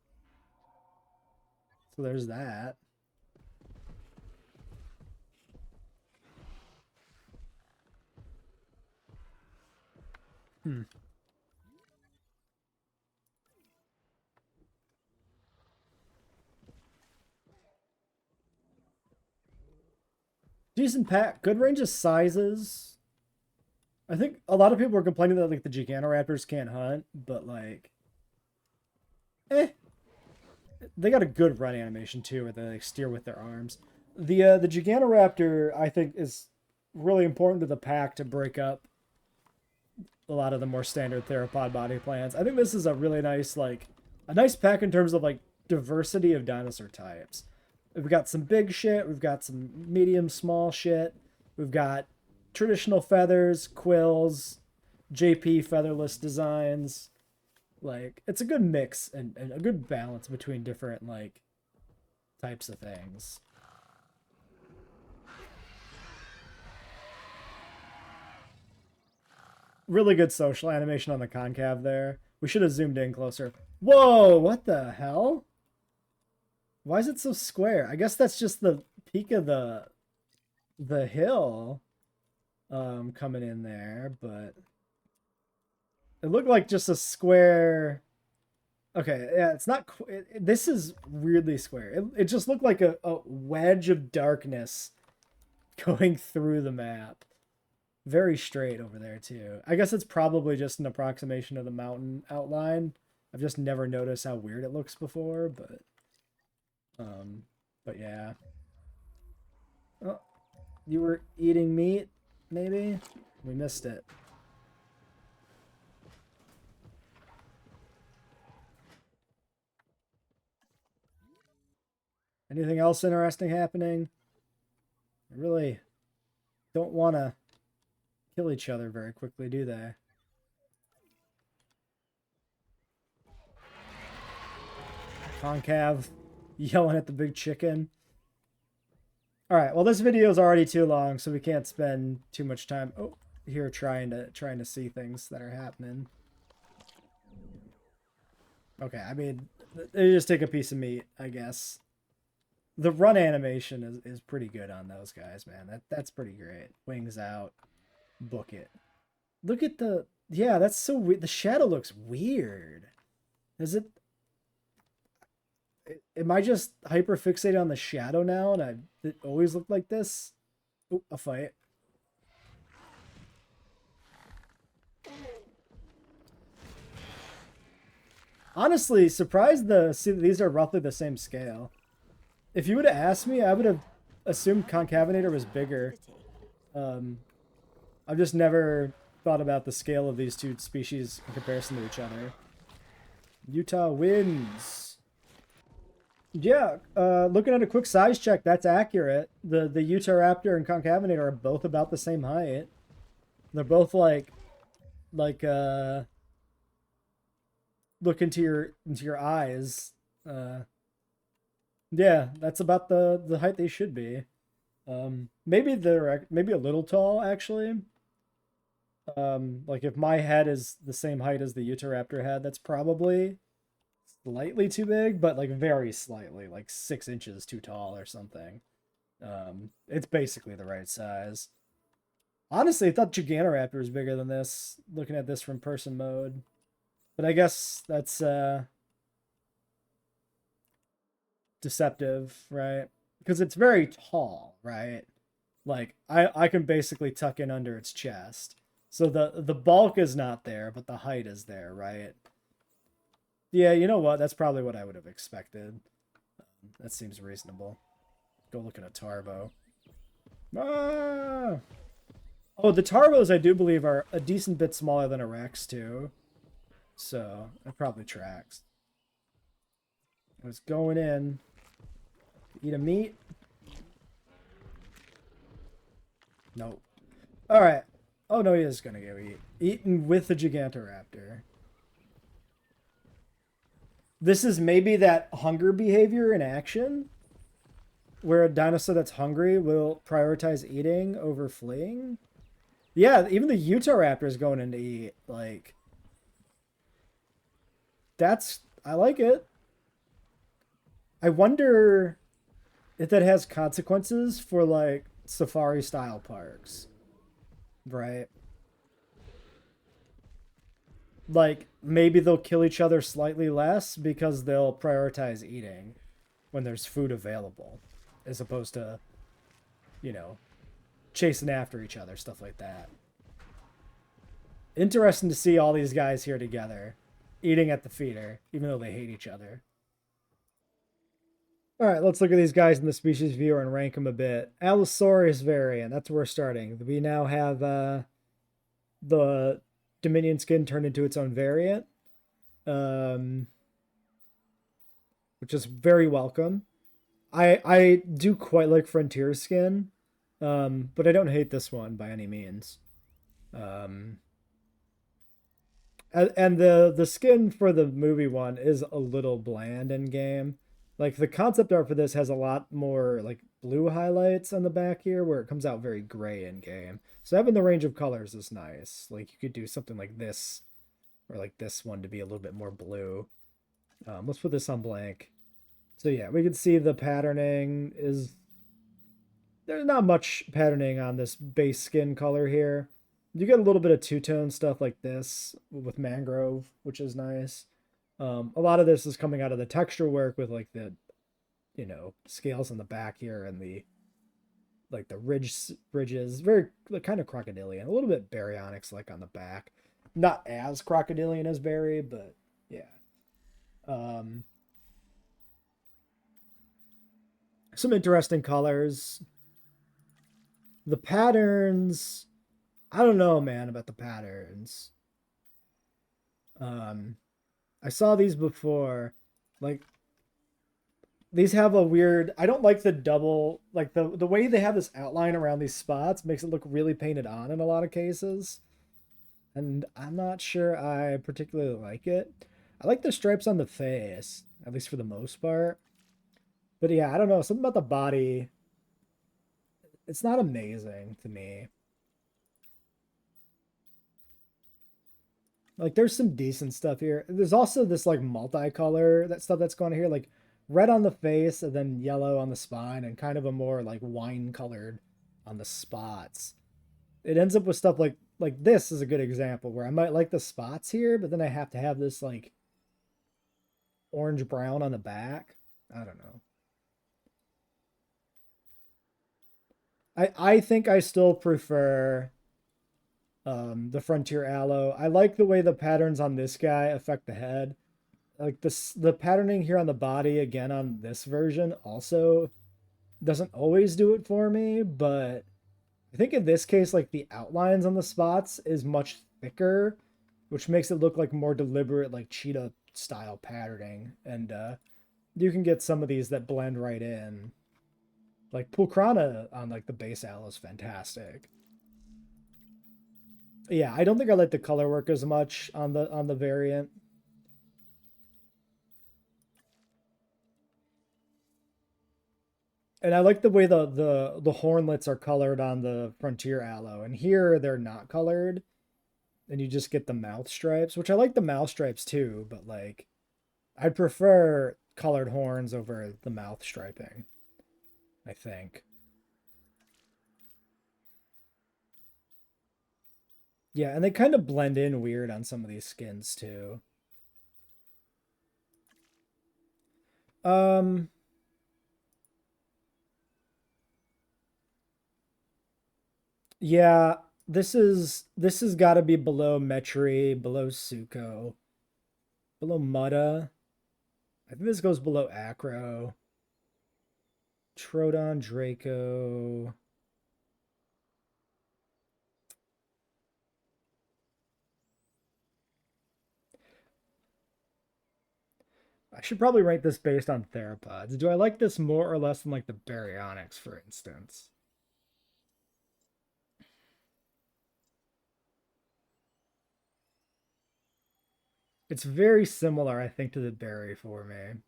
So there's that. Decent pack, good range of sizes. I think a lot of people were complaining that like the Gigantoraptors can't hunt, but like, they got a good run animation too, where they like steer with their arms. The Gigantoraptor I think is really important to the pack to break up a lot of the more standard theropod body plans. I think this is a really nice a nice pack in terms of like diversity of dinosaur types. We've got some big shit, we've got some medium small shit, we've got traditional feathers, quills, JP featherless designs. Like, it's a good mix and a good balance between different like types of things. Really good social animation on the concav there. We should have zoomed in closer. Whoa, what the hell? Why is it so square? I guess that's just the peak of the hill coming in there, but it looked like just a square. Okay, yeah, it's not. This is weirdly square. It just looked like a wedge of darkness going through the map. Very straight over there too. I guess it's probably just an approximation of the mountain outline. I've just never noticed how weird it looks before, but yeah. Oh, you were eating meat, maybe? We missed it. Anything else interesting happening? I really don't want to kill each other very quickly, do they? Concav yelling at the big chicken. All right, well, this video is already too long, so we can't spend too much time here trying to see things that are happening. Okay, I mean, they just take a piece of meat, I guess. The run animation is pretty good on those guys, man. That's pretty great. Wings out, book it. Look at the, yeah, that's so weird. The shadow looks weird. Is it? Am I just hyper fixated on the shadow now, and it always looked like this? Oh, a fight. Honestly, surprised to see that these are roughly the same scale. If you would have asked me, I would have assumed Concavinator was bigger. I've just never thought about the scale of these two species in comparison to each other. Utah wins. Yeah, looking at a quick size check, that's accurate. The Utahraptor and Concavinator are both about the same height. They're both like look into your eyes. Yeah, that's about the height they should be. Maybe they're maybe a little tall actually. Like if my head is the same height as the Utahraptor head, that's probably slightly too big, but like very slightly, like 6 inches too tall or something. It's basically the right size. Honestly, I thought Gigantoraptor was bigger than this, looking at this from person mode. But I guess that's deceptive, right? Because it's very tall, right? Like I can basically tuck in under its chest. So the bulk is not there, but the height is there, right? Yeah, you know what? That's probably what I would have expected. That seems reasonable. Go look at a Tarbo. Ah! Oh, the Tarbos I do believe are a decent bit smaller than a Rex too. So that probably tracks. I was going in to eat a meat. Nope. Alright. Oh no, he is gonna go eaten with the Gigantoraptor. This is maybe that hunger behavior in action, where a dinosaur that's hungry will prioritize eating over fleeing. Yeah, even the Utahraptor is going in to eat. Like, I like it. I wonder if that has consequences for like safari style parks, right? Like maybe they'll kill each other slightly less because they'll prioritize eating when there's food available, as opposed to, you know, chasing after each other, stuff like that. Interesting to see all these guys here together, eating at the feeder, even though they hate each other. All right, let's look at these guys in the species viewer and rank them a bit. Allosaurus variant, that's where we're starting. We now have the Dominion skin turned into its own variant, which is very welcome. I do quite like Frontier skin, but I don't hate this one by any means. And the skin for the movie one is a little bland in game. Like the concept art for this has a lot more like blue highlights on the back here, where it comes out very gray in game. So having the range of colors is nice. Like you could do something like this, or like this one to be a little bit more blue. Let's put this on blank. So yeah, we can see the patterning is, there's not much patterning on this base skin color here. You get a little bit of two-tone stuff like this with mangrove, which is nice. A lot of this is coming out of the texture work with like the, you know, scales on the back here and the like the ridges, very like, kind of crocodilian, a little bit baryonyx like on the back. Not as crocodilian as Barry, but yeah. Some interesting colors. The patterns, I don't know, man, about the patterns. I saw these before. Like these have a weird, I don't like the double, like the way they have this outline around these spots makes it look really painted on in a lot of cases. And I'm not sure I particularly like it. I like the stripes on the face, at least for the most part. But yeah, I don't know, something about the body, it's not amazing to me. Like there's some decent stuff here. There's also this like multicolor that stuff that's going on here, like red on the face and then yellow on the spine and kind of a more like wine colored on the spots. It ends up with stuff like this is a good example where I might like the spots here, but then I have to have this like orange brown on the back. I don't know. I think I still prefer the Frontier Aloe. I like the way the patterns on this guy affect the head. Like this, the patterning here on the body again on this version also doesn't always do it for me, but I think in this case, like the outlines on the spots is much thicker, which makes it look like more deliberate, like cheetah style patterning. And you can get some of these that blend right in. Like Pulkrana on like the base aloe is fantastic. Yeah, I don't think I like the color work as much on the variant. And I like the way the hornlets are colored on the Frontier Aloe. And here they're not colored. And you just get the mouth stripes, which I like the mouth stripes too, but like I'd prefer colored horns over the mouth striping, I think. Yeah, and they kind of blend in weird on some of these skins too. Um yeah, this has got to be below Metri, below Suko, below Mutta. I think this goes below Acro. Troodon, Draco. I should probably rank this based on theropods. Do I like this more or less than like the baryonyx, for instance? It's very similar, I think, to the berry for me.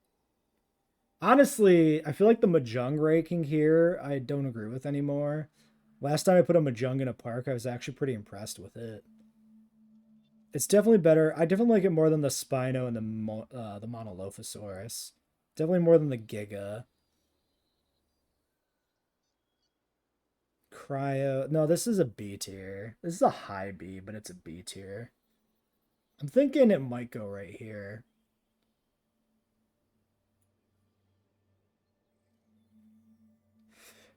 Honestly, I feel like the Mahjong ranking here, I don't agree with anymore. Last time I put a Mahjong in a park, I was actually pretty impressed with it. It's definitely better. I definitely like it more than the Spino and the Monolophosaurus. Definitely more than the Giga. Cryo. No, this is a B tier. This is a high B, but it's a B tier. I'm thinking it might go right here.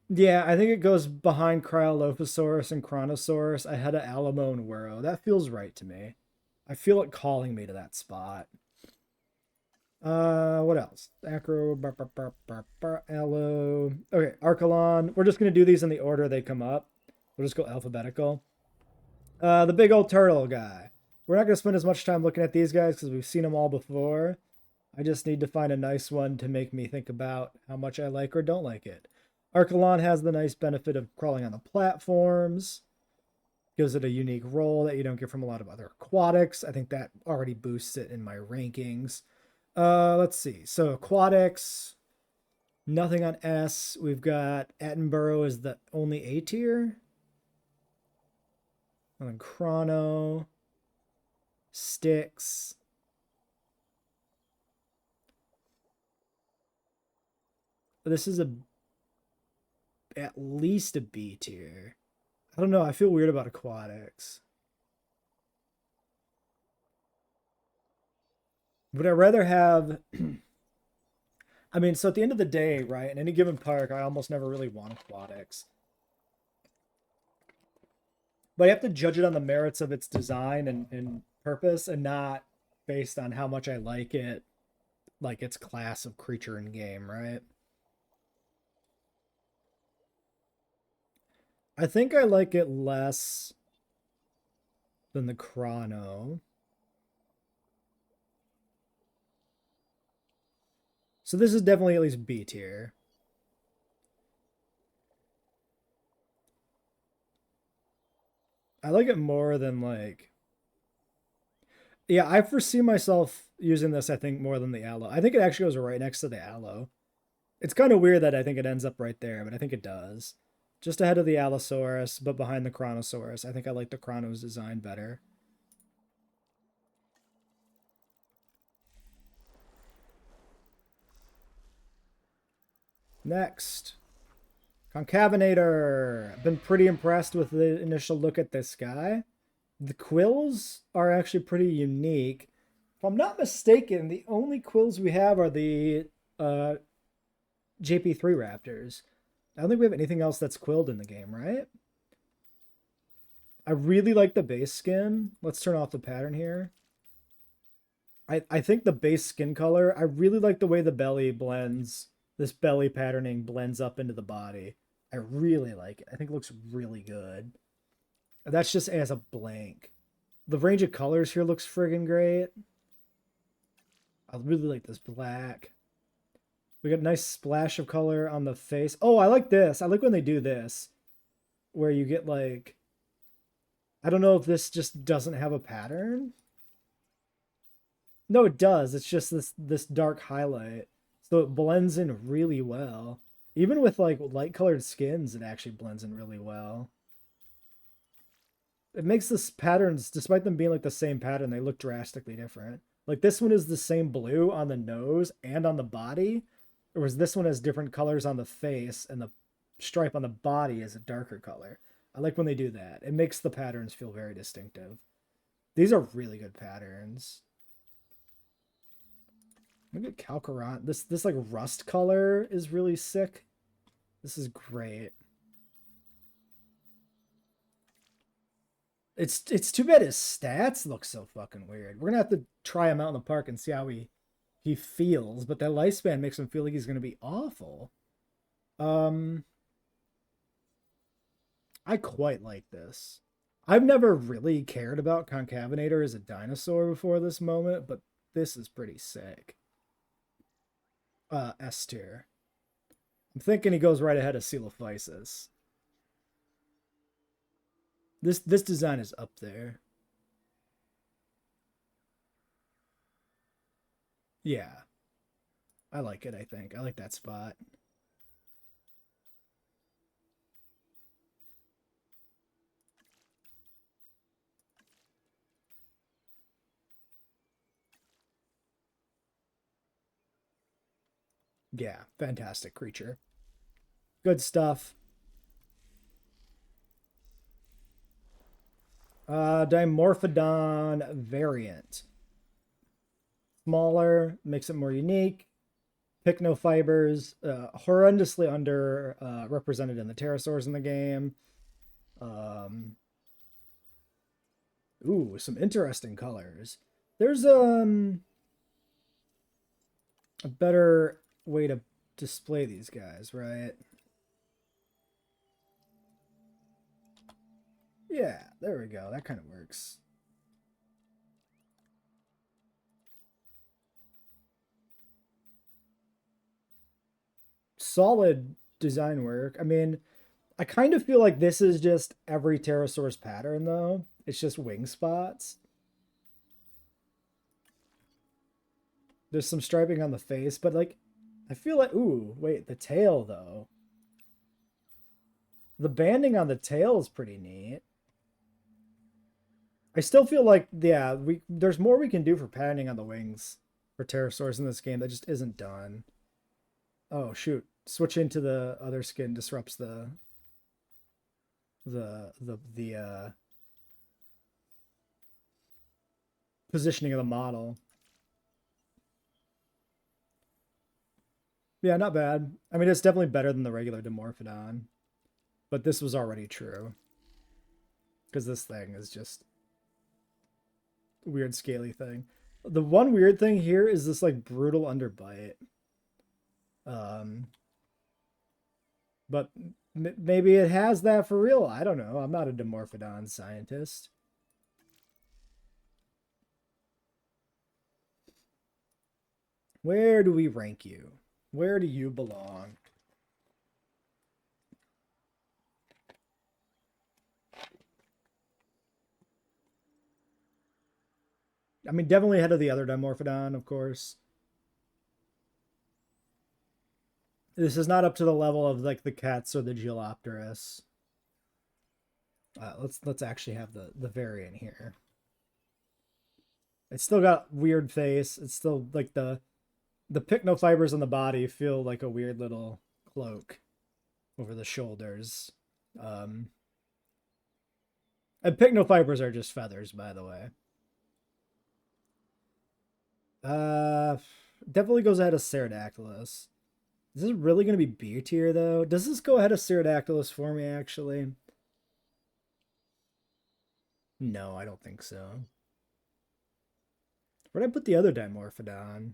Yeah, I think it goes behind Cryolophosaurus and Chronosaurus ahead of Alamo and Wuro. That feels right to me. I feel it calling me to that spot. What else? Acro, Allo. Okay, Archelon. We're just gonna do these in the order they come up. We'll just go alphabetical. The big old turtle guy. We're not gonna spend as much time looking at these guys because we've seen them all before. I just need to find a nice one to make me think about how much I like or don't like it. Archelon has the nice benefit of crawling on the platforms. Gives it a unique role that you don't get from a lot of other aquatics. I think that already boosts it in my rankings. Let's see. So aquatics, nothing on S. We've got Attenborough is the only A tier. And then Chrono, Styx. This is at least a B tier. I don't know. I feel weird about aquatics. Would I rather have? I mean, so at the end of the day, right? In any given park, I almost never really want aquatics. But I have to judge it on the merits of its design and purpose, and not based on how much I like it, like its class of creature in game, right? I think I like it less than the Chrono. So this is definitely at least B tier. I like it more than like. Yeah, I foresee myself using this, I think, more than the Allo. I think it actually goes right next to the Allo. It's kind of weird that I think it ends up right there, but I think it does. Just ahead of the Allosaurus, but behind the Chronosaurus. I think I like the Chrono's design better. Next. Concavinator. I've been pretty impressed with the initial look at this guy. The quills are actually pretty unique. If I'm not mistaken, the only quills we have are the JP3 Raptors. I don't think we have anything else that's quilled in the game, right? I really like the base skin. Let's turn off the pattern here. I think the base skin color, I really like the way the belly blends. This belly patterning blends up into the body. I really like it. I think it looks really good. That's just as a blank. The range of colors here looks friggin' great. I really like this black. We got a nice splash of color on the face. Oh, I like this. I like when they do this. Where you get like... I don't know if this just doesn't have a pattern. No, it does. It's just this dark highlight. So it blends in really well. Even with like light colored skins, it actually blends in really well. It makes this patterns, despite them being like the same pattern, they look drastically different. Like this one is the same blue on the nose and on the body, whereas this one has different colors on the face and the stripe on the body is a darker color. I like when they do that. It makes the patterns feel very distinctive. These are really good patterns. Look at Calcaron. This like rust color is really sick. This is great. It's too bad his stats look so fucking weird. We're gonna have to try him out in the park and see how he feels, but that lifespan makes him feel like he's gonna be awful. I quite like this. I've never really cared about Concavinator as a dinosaur before this moment, but this is pretty sick. S tier. I'm thinking he goes right ahead of Coelophysis. This design is up there. Yeah. I like it, I think. I like that spot. Yeah, fantastic creature. Good stuff. Dimorphodon variant. Smaller, makes it more unique. Pycnofibers, horrendously under represented in the pterosaurs in the game. Ooh, some interesting colors. There's a better way to display these guys, right? Yeah, there we go. That kind of works. Solid design work. I mean, I kind of feel like this is just every pterosaur's pattern, though. It's just wing spots. There's some striping on the face, but like, I feel like, ooh, wait, the tail, though. The banding on the tail is pretty neat. I still feel like, yeah, there's more we can do for padding on the wings for pterosaurs in this game that just isn't done. Oh shoot! Switching to the other skin disrupts the positioning of the model. Yeah, not bad. I mean, it's definitely better than the regular Dimorphodon, but this was already true because this thing is just weird scaly thing. The one weird thing here is this like brutal underbite. But maybe it has that for real. I don't know. I'm not a Dimorphodon scientist. Where do we rank you? Where do you belong? I mean, definitely ahead of the other Dimorphodon, of course. This is not up to the level of like the cats or the Geolopterus. Let's actually have the variant here. It's still got weird face. It's still like the pycnofibers on the body feel like a weird little cloak over the shoulders. And pycnofibers are just feathers, by the way. Uh, Definitely goes ahead of Pterodactylus. Is this really going to be B tier, though? Does this go ahead of Pterodactylus for me, actually? No, I don't think so. Where'd I put the other Dimorphodon?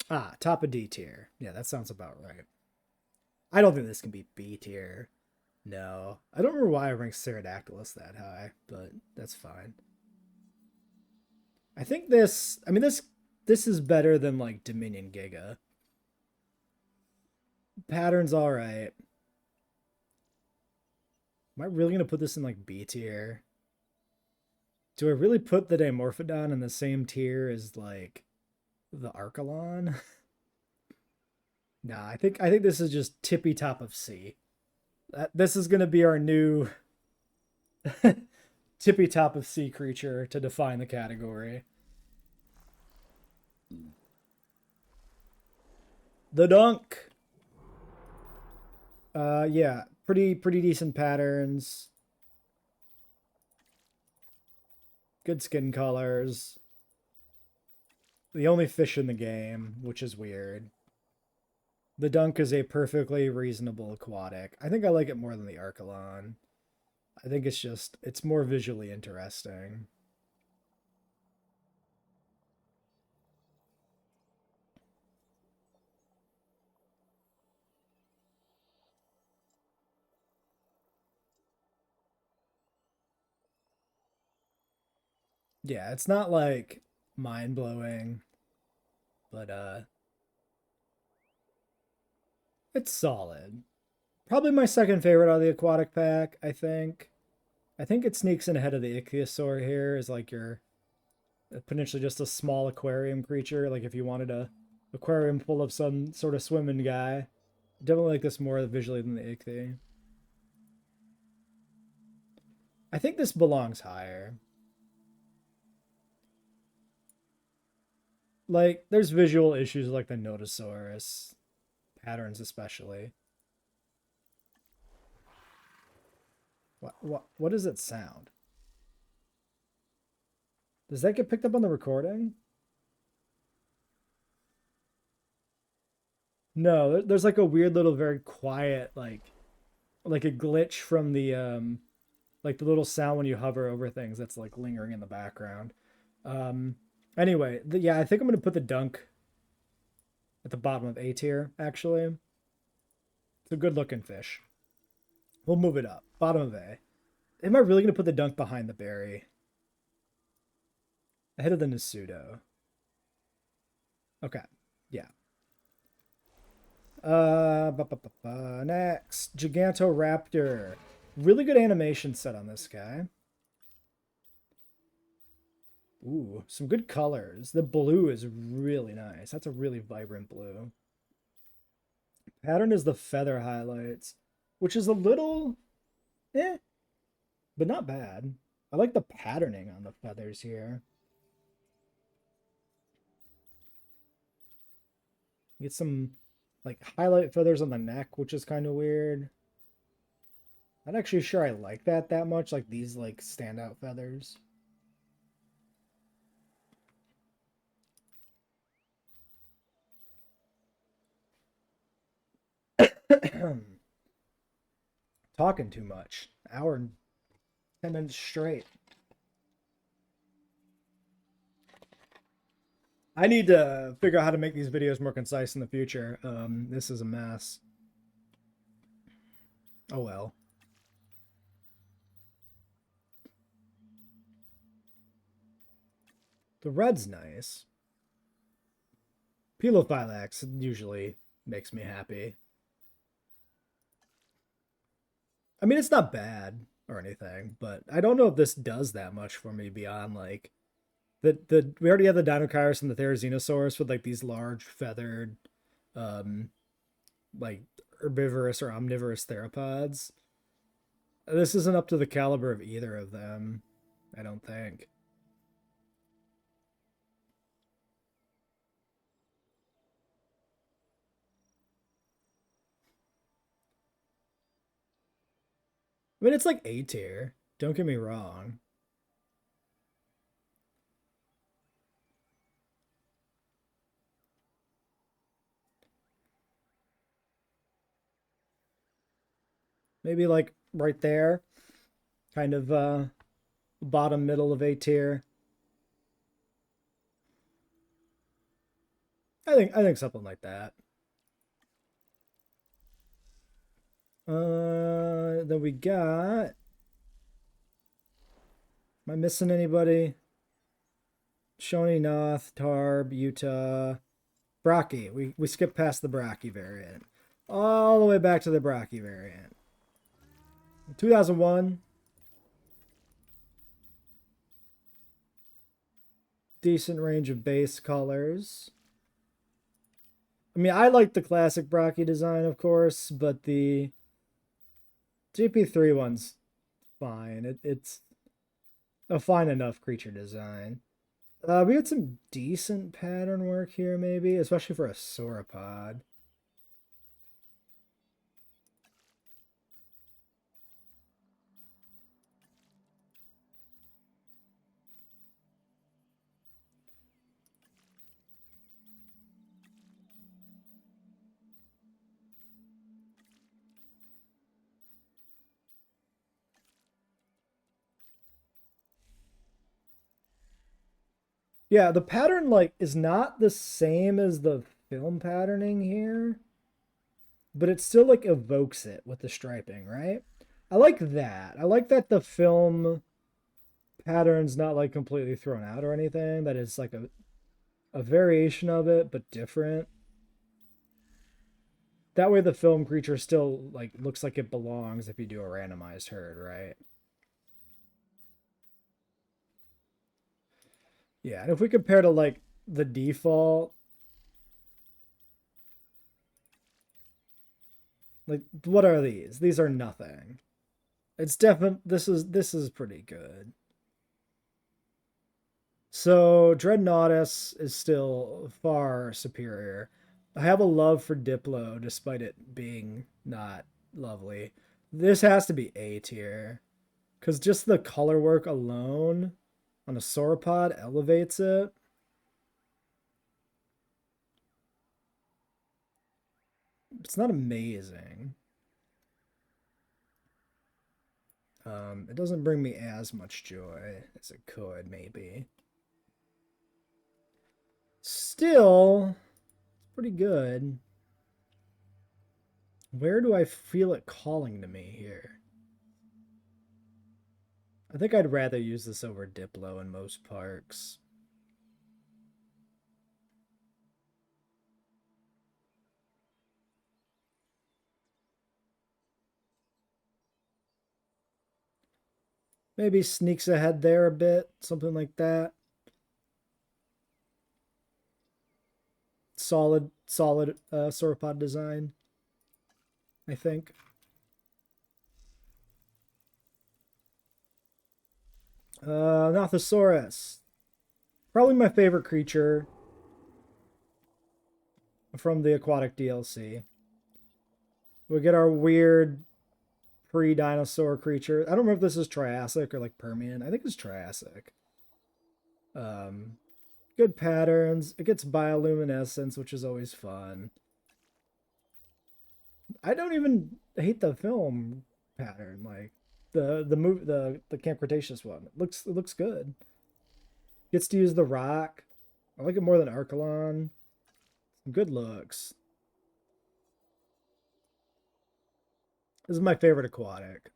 Ah, top of D tier. Yeah, that sounds about right. I don't think this can be B tier. No. I don't remember why I ranked Pterodactylus that high, but that's fine. I think this is better than like Dominion Giga. Pattern's alright. Am I really gonna put this in like B tier? Do I really put the Dimorphodon in the same tier as like the Archelon? Nah, I think this is just tippy top of C. This is gonna be our new tippy top of C creature to define the category. The Dunk. Yeah, pretty decent patterns. Good skin colors. The only fish in the game, which is weird. The Dunk is a perfectly reasonable aquatic. I think I like it more than the Archelon. I think it's more visually interesting. Yeah, it's not like mind blowing, but it's solid. Probably my second favorite out of the aquatic pack, I think. I think it sneaks in ahead of the ichthyosaur here is like your potentially just a small aquarium creature. Like if you wanted a aquarium full of some sort of swimming guy. Definitely like this more visually than the ichthy. I think this belongs higher. Like there's visual issues like the Notosaurus patterns especially. What does it sound? Does that get picked up on the recording? No, there's like a weird little very quiet like a glitch from the like the little sound when you hover over things that's like lingering in the background. Anyway, yeah, I think I'm gonna put the dunk at the bottom of A tier, actually. It's a good looking fish. We'll move it up. Bottom of A. Am I really gonna put the dunk behind the berry? Ahead of the Nasudo. Okay. Yeah. Next. Gigantoraptor. Really good animation set on this guy. Ooh, some good colors. The blue is really nice. That's a really vibrant blue. Pattern is the feather highlights, which is a little but not bad. I like the patterning on the feathers here. Get some like highlight feathers on the neck, which is kind of weird. Not actually sure I like that much, like these like standout feathers. Talking too much. Hour and 10 minutes straight. I need to figure out how to make these videos more concise in the future. This is a mess. Oh well. The red's nice. Pelophylax usually makes me happy. I mean, it's not bad or anything, but I don't know if this does that much for me beyond like the we already have the Dinochirus and the Therizinosaurus with like these large feathered like herbivorous or omnivorous theropods. This isn't up to the caliber of either of them, I don't think. I mean, it's like A tier. Don't get me wrong. Maybe like right there, kind of bottom middle of A tier. I think something like that. Then we got. Am I missing anybody? Shoni, Noth, Tarb, Utah, Brocky. We skipped past the Brocky variant. All the way back to the Brocky variant. 2001. Decent range of base colors. I mean, I like the classic Brocky design, of course, but the GP3 one's fine. It's a fine enough creature design. We got some decent pattern work here, maybe, especially for a sauropod. Yeah, the pattern like is not the same as the film patterning here, but it still like evokes it with the striping, right? I like that. I like that the film pattern's not like completely thrown out or anything. That is like a variation of it, but different. That way the film creature still like looks like it belongs if you do a randomized herd, right? Yeah, and if we compare to like the default, like what are these? These are nothing. It's definitely this is pretty good. So Dreadnoughtus is still far superior. I have a love for Diplo despite it being not lovely. This has to be A tier. Because just the color work alone on a sauropod elevates it. It's not amazing. It doesn't bring me as much joy as it could, maybe. Still, it's pretty good. Where do I feel it calling to me here? I think I'd rather use this over Diplo in most parks. Maybe sneaks ahead there a bit, something like that. Solid sauropod design, I think. Nothosaurus. Probably my favorite creature from the aquatic DLC. We get our weird pre-dinosaur creature. I don't remember if this is Triassic or like Permian. I think it's Triassic. Good patterns. It gets bioluminescence, which is always fun. I don't even hate the film pattern, like the movie, the Camp Cretaceous one. It looks good. Gets to use the rock. I like it more than Archelon. Good looks. This is my favorite aquatic.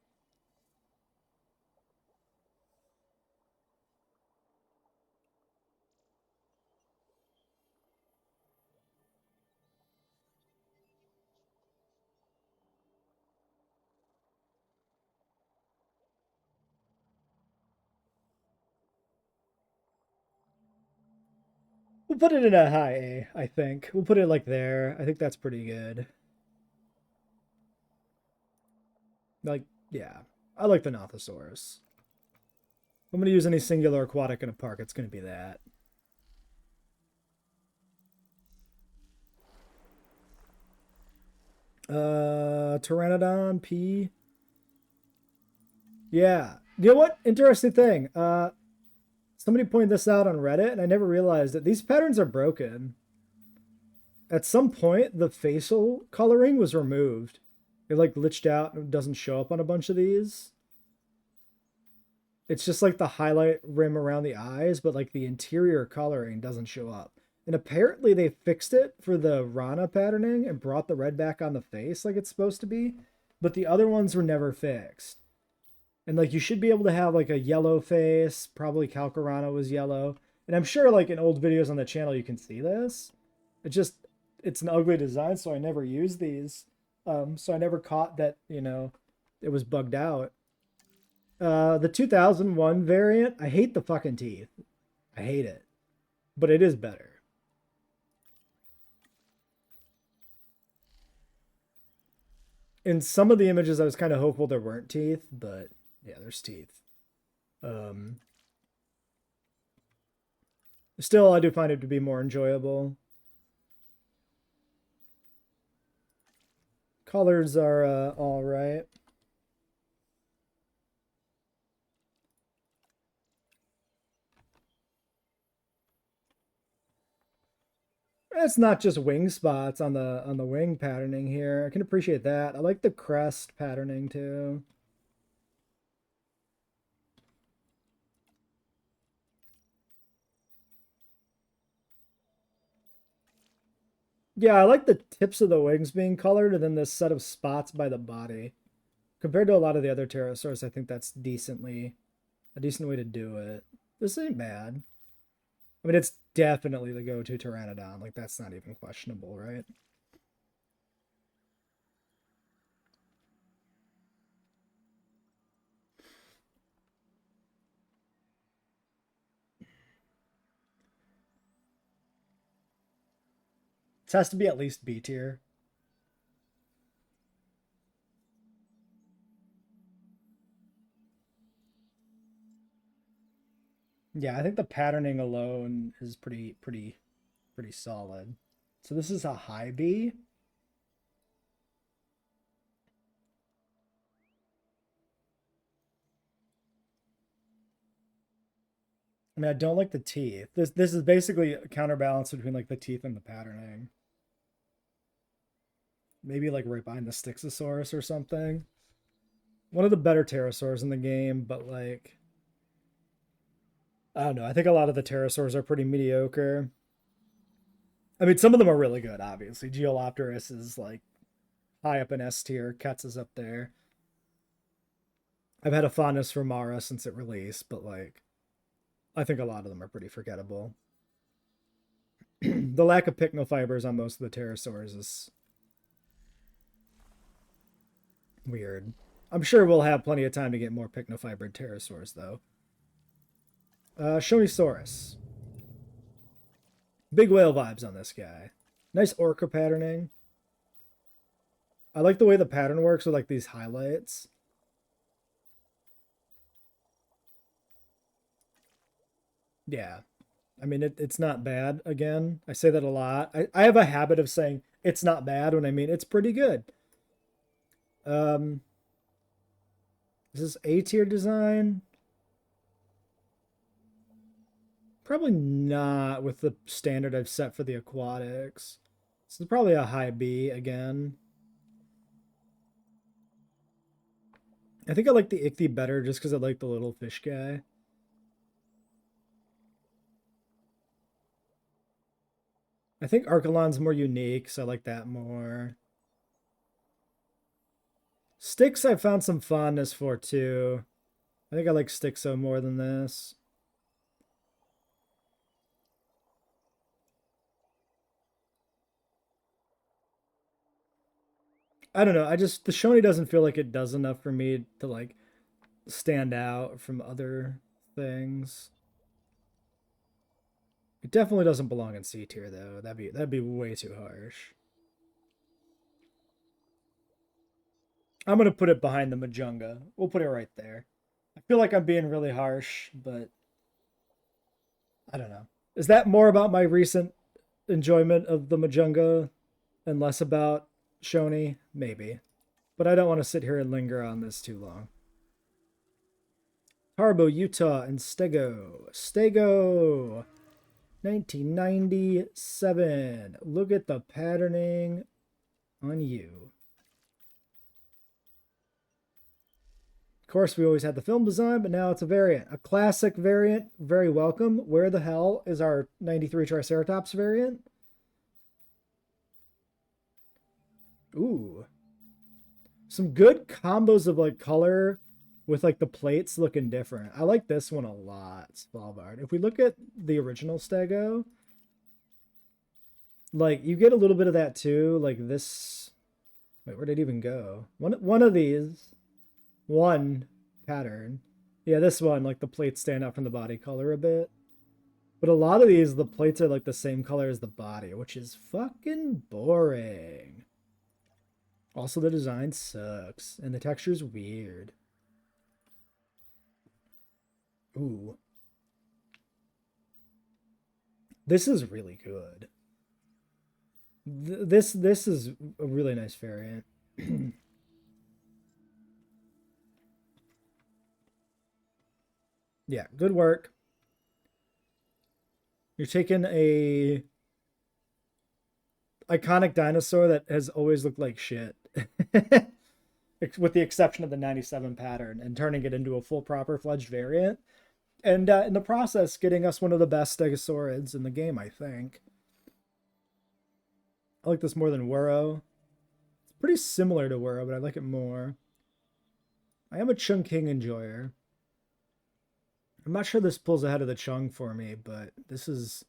We'll put it in a high A, I think. We'll put it like there. I think that's pretty good. Like, yeah. I like the Nothosaurus. If I'm going to use any singular aquatic in a park, it's going to be that. Pteranodon, P. Yeah. You know what? Interesting thing. Somebody pointed this out on Reddit, and I never realized that these patterns are broken. At some point, the facial coloring was removed. It like glitched out and doesn't show up on a bunch of these. It's just like the highlight rim around the eyes, but like the interior coloring doesn't show up. And apparently they fixed it for the Rana patterning and brought the red back on the face like it's supposed to be, but the other ones were never fixed. And like you should be able to have like a yellow face, probably Calcarana was yellow. And I'm sure like in old videos on the channel you can see this. It's an ugly design, so I never used these. So I never caught that, you know, it was bugged out. The 2001 variant, I hate the fucking teeth. I hate it. But it is better. In some of the images, I was kind of hopeful there weren't teeth, but yeah, there's teeth. Still, I do find it to be more enjoyable. Colors are all right. It's not just wing spots on the wing patterning here. I can appreciate that. I like the crest patterning too. Yeah, I like the tips of the wings being colored and then this set of spots by the body. Compared to a lot of the other pterosaurs, I think that's decently a decent way to do it. This ain't bad. I mean, it's definitely the go-to Pteranodon. Like, that's not even questionable, right? This has to be at least B tier. Yeah, I think the patterning alone is pretty solid. So this is a high B. I mean, I don't like the teeth. This is basically a counterbalance between like the teeth and the patterning. Maybe like right behind the Styxosaurus or something. One of the better pterosaurs in the game, but like I don't know. I think a lot of the pterosaurs are pretty mediocre. I mean, some of them are really good, obviously. Geolopterus is like high up in S tier. Ketz is up there. I've had a fondness for Mara since it released, but like I think a lot of them are pretty forgettable. The lack of pycnofibers on most of the pterosaurs is weird. I'm sure we'll have plenty of time to get more pycnofibered pterosaurs, though. Shonisaurus. Big whale vibes on this guy. Nice orca patterning. I like the way the pattern works with like these highlights. Yeah. I mean, it's not bad. Again, I say that a lot. I have a habit of saying it's not bad when I mean it's pretty good. Is this A tier design? Probably not with the standard I've set for the aquatics. This is probably a high B again. I think I like the Ichthy better just because I like the little fish guy. I think Archelon's more unique, so I like that more. Styx I found some fondness for too. I think I like Styxo more than this. I don't know. I just the Shoney doesn't feel like it does enough for me to like stand out from other things. It definitely doesn't belong in C tier though. That'd be way too harsh. I'm gonna put it behind the Majunga. We'll put it right there. I feel like I'm being really harsh, but I don't know. Is that more about my recent enjoyment of the Majunga and less about Shoney? Maybe. But I don't want to sit here and linger on this too long. Tarbo, Utah, and Stego. Stego! 1997. Look at the patterning on you. Of course, we always had the film design, but now it's a variant. A classic variant, very welcome. Where the hell is our 93 Triceratops variant? Ooh. Some good combos of like color with like the plates looking different. I like this one a lot, Svalbard. If we look at the original Stego, like you get a little bit of that too. Like this. Wait, where did it even go? One of these. One pattern. Yeah, this one, like the plates stand out from the body color a bit. But a lot of these, the plates are like the same color as the body, which is fucking boring. Also, the design sucks, and the texture's weird. Ooh. This is really good. This is a really nice variant. Yeah, good work. You're taking a iconic dinosaur that has always looked like shit, with the exception of the 97 pattern, and turning it into a full proper fledged variant. And in the process, getting us one of the best stegosaurids in the game, I think. I like this more than Wuro. It's pretty similar to Wuro, but I like it more. I am a Chungking enjoyer. I'm not sure this pulls ahead of the Chung for me, but this is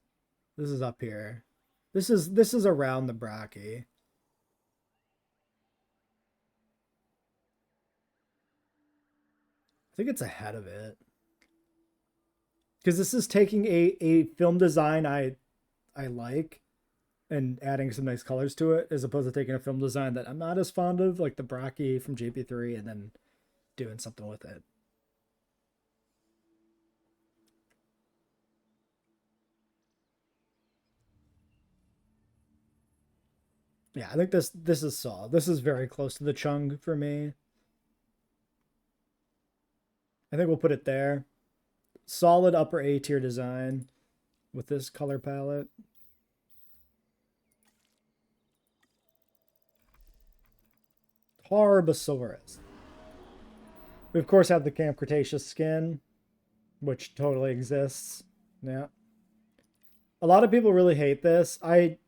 up here. This is around the Braki. I think it's ahead of it. Because this is taking a film design I like and adding some nice colors to it, as opposed to taking a film design that I'm not as fond of, like the Braki from JP3, and then doing something with it. Yeah, I think this is solid. This is very close to the Chung for me. I think we'll put it there. Solid upper A tier design with this color palette. Tarbosaurus. We of course have the Camp Cretaceous skin, which totally exists. Yeah. A lot of people really hate this. I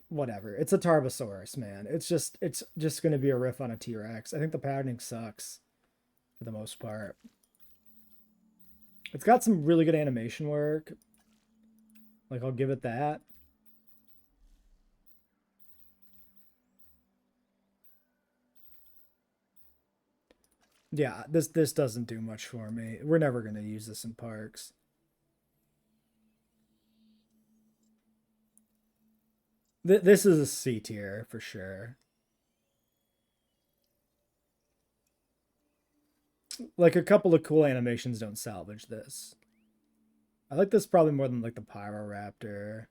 whatever. It's a Tarbosaurus, man. It's just gonna be a riff on a T-Rex. I think the patterning sucks for the most part. It's got some really good animation work. Like, I'll give it that. Yeah, this doesn't do much for me. We're never going to use this in parks. This is a C tier for sure. Like, a couple of cool animations don't salvage this. I like this probably more than like the Pyroraptor. I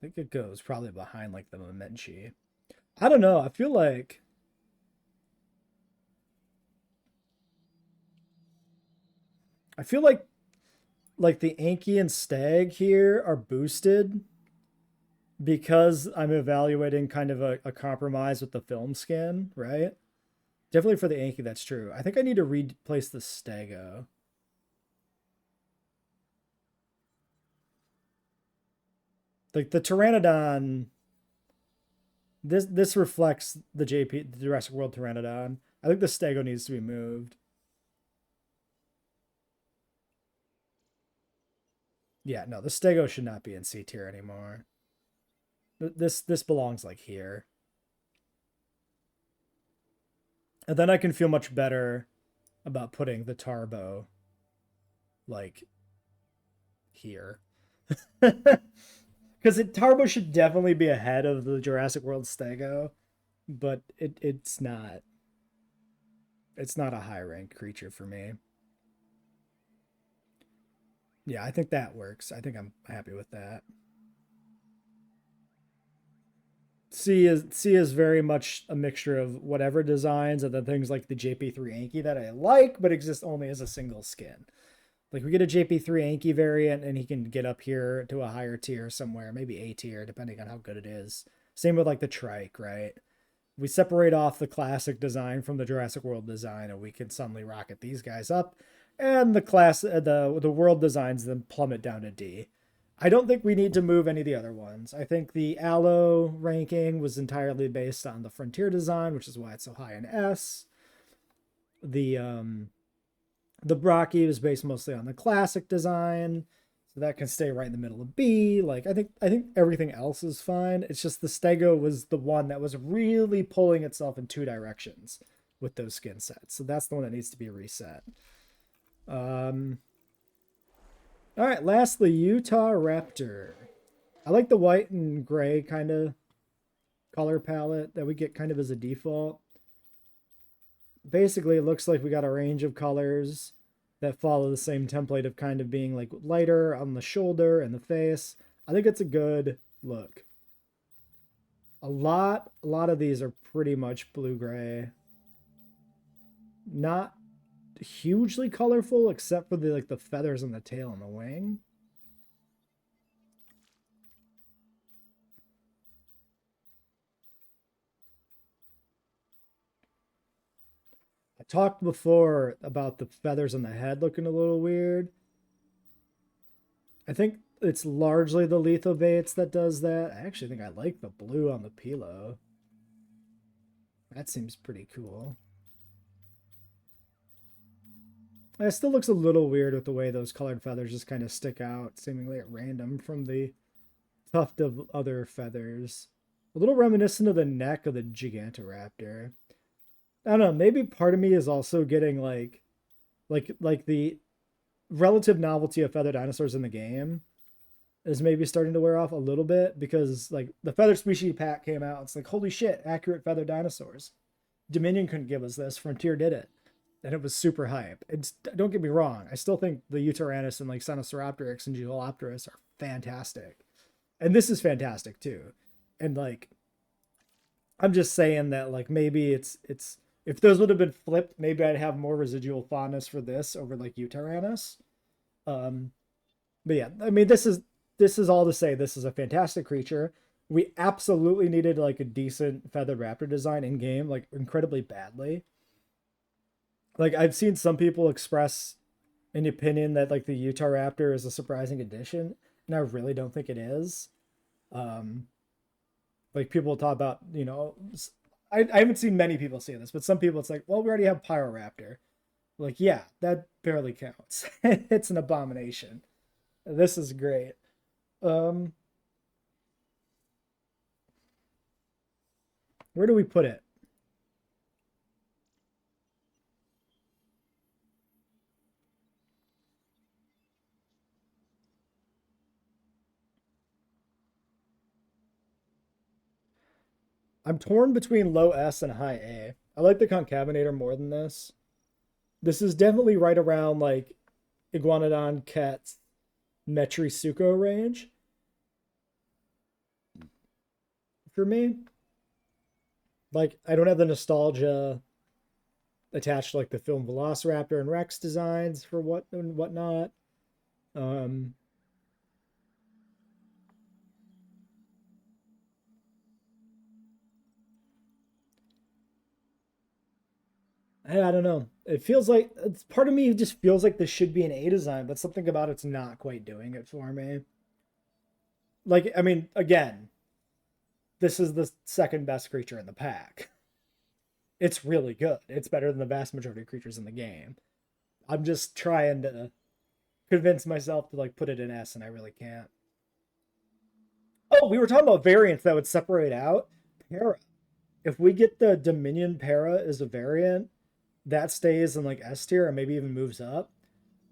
think it goes probably behind like the Momenchi. I don't know. I feel like the Anki and Stag here are boosted because I'm evaluating kind of a compromise with the film skin, right? Definitely for the Anki, that's true. I think I need to replace the Stego. Like the Pteranodon, this reflects the the Jurassic World Pteranodon. I think the Stego needs to be moved. Yeah, no, the Stego should not be in C tier anymore. This belongs like here. And then I can feel much better about putting the Tarbo like here. Because Tarbo should definitely be ahead of the Jurassic World Stego, but it's not. It's not a high rank creature for me. Yeah, I think that works. I think I'm happy with that. C is very much a mixture of whatever designs and then things like the JP3 Anki that I like, but exist only as a single skin. Like we get a JP3 Anki variant and he can get up here to a higher tier somewhere, maybe A tier, depending on how good it is. Same with like the Trike, right? We separate off the classic design from the Jurassic World design and we can suddenly rocket these guys up. And the world designs then plummet down to D. I don't think we need to move any of the other ones. I think the Allo ranking was entirely based on the Frontier design, which is why it's so high in S. The Braki was based mostly on the classic design, so that can stay right in the middle of B. Like I think everything else is fine. It's just the Stego was the one that was really pulling itself in two directions with those skin sets. So that's the one that needs to be reset. All right, lastly, Utah Raptor. I like the white and gray kind of color palette that we get kind of as a default. Basically, it looks like we got a range of colors that follow the same template of kind of being like lighter on the shoulder and the face. I think it's a good look. A lot of these are pretty much blue-gray. Not hugely colorful except for the feathers on the tail and the wing. I talked before about the feathers on the head looking a little weird. I think it's largely the lithobates that does that. I actually think I like the blue on the Pilo. That seems pretty cool. It still looks a little weird with the way those colored feathers just kind of stick out, seemingly at random from the tuft of other feathers. A little reminiscent of the neck of the Gigantoraptor. I don't know, maybe part of me is also getting like the relative novelty of feathered dinosaurs in the game is maybe starting to wear off a little bit because like the feathered species pack came out. It's like, holy shit, accurate feathered dinosaurs. Dominion couldn't give us this. Frontier did it. And it was super hype. It's, don't get me wrong. I still think the Utaranus and like Sinosauropteryx and Geolopterus are fantastic. And this is fantastic too. And like, I'm just saying that like maybe it's if those would have been flipped, maybe I'd have more residual fondness for this over like Utaranus. But yeah, I mean this is all to say this is a fantastic creature. We absolutely needed like a decent feathered raptor design in game, like incredibly badly. Like I've seen some people express an opinion that like the Utahraptor is a surprising addition, and I really don't think it is. Um, like people talk about, you know, I haven't seen many people say this, but some people it's like, well, we already have Pyroraptor. Like, yeah, that barely counts. It's an abomination. This is great. Um, where do we put it? I'm torn between low S and high A. I like the Concavenator more than this. This is definitely right around like Iguanodon, Ket's, Metrisuko range for me. Like, I don't have the nostalgia attached to like the film Velociraptor and Rex designs for what and whatnot. Um, I don't know. It feels like it's part of me just feels like this should be an A design, but something about it's not quite doing it for me. Like, I mean, again, this is the second best creature in the pack. It's really good. It's better than the vast majority of creatures in the game. I'm just trying to convince myself to like put it in S, and I really can't. Oh, we were talking about variants that would separate out. Para. If we get the Dominion Para as a variant, that stays in like S tier and maybe even moves up.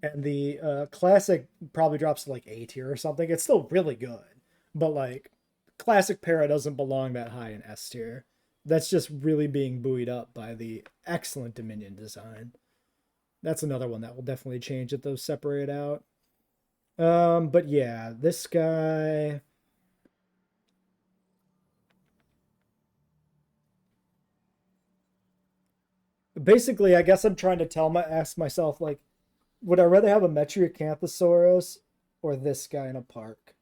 And the classic probably drops to like A tier or something. It's still really good, but like classic Para doesn't belong that high in S tier. That's just really being buoyed up by the excellent Dominion design. That's another one that will definitely change if those separate out. But yeah, this guy. Basically, I guess I'm trying to ask myself, like, would I rather have a Metriacanthosaurus or this guy in a park?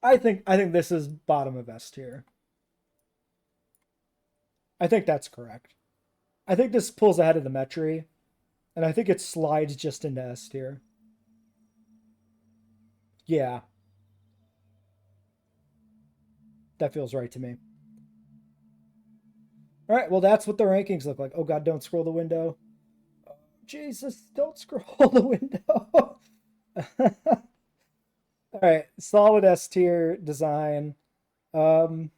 I think this is bottom of S tier. I think that's correct. I think this pulls ahead of the Metri, and I think it slides just into S tier. Yeah, that feels right to me. All right, well, that's what the rankings look like. Oh, God, don't scroll the window. Jesus, don't scroll the window. All right, solid S tier design. Um,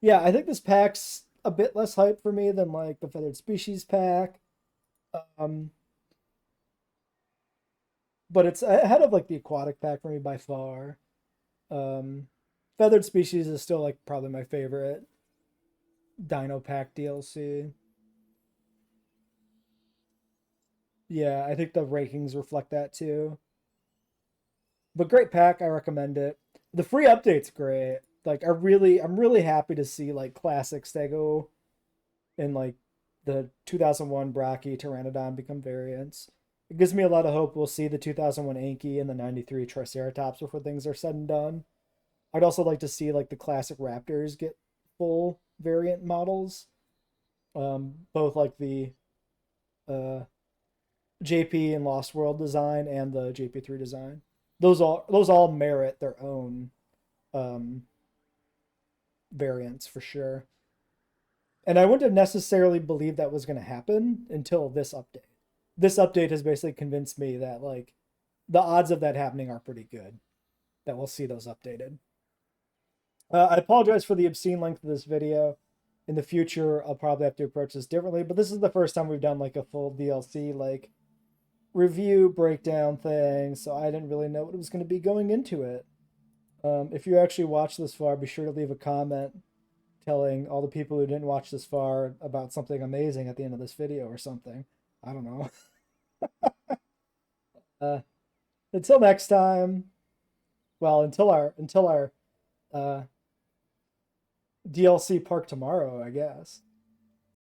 yeah, I think this pack's a bit less hype for me than like the Feathered Species pack. Um, but it's ahead of like the Aquatic pack for me by far. Um, Feathered Species is still like probably my favorite Dino Pack DLC. Yeah, I think the rankings reflect that too. But great pack, I recommend it. The free update's great. Like I'm really happy to see like classic Stego and like the 2001 Brachii Pteranodon become variants. It gives me a lot of hope we'll see the 2001 Anki and the 93 Triceratops before things are said and done. I'd also like to see like the classic Raptors get full variant models. Both like the uh, JP and Lost World design and the JP3 design. Those all merit their own variants for sure. And I wouldn't have necessarily believed that was going to happen until this update. This update has basically convinced me that like the odds of that happening are pretty good, that we'll see those updated. I apologize for the obscene length of this video. In the future, I'll probably have to approach this differently, but this is the first time we've done like a full DLC like review breakdown thing, so I didn't really know what was going to be going into it. If you actually watched this far, be sure to leave a comment telling all the people who didn't watch this far about something amazing at the end of this video or something. I don't know. Until next time. Well, until our DLC park tomorrow, I guess.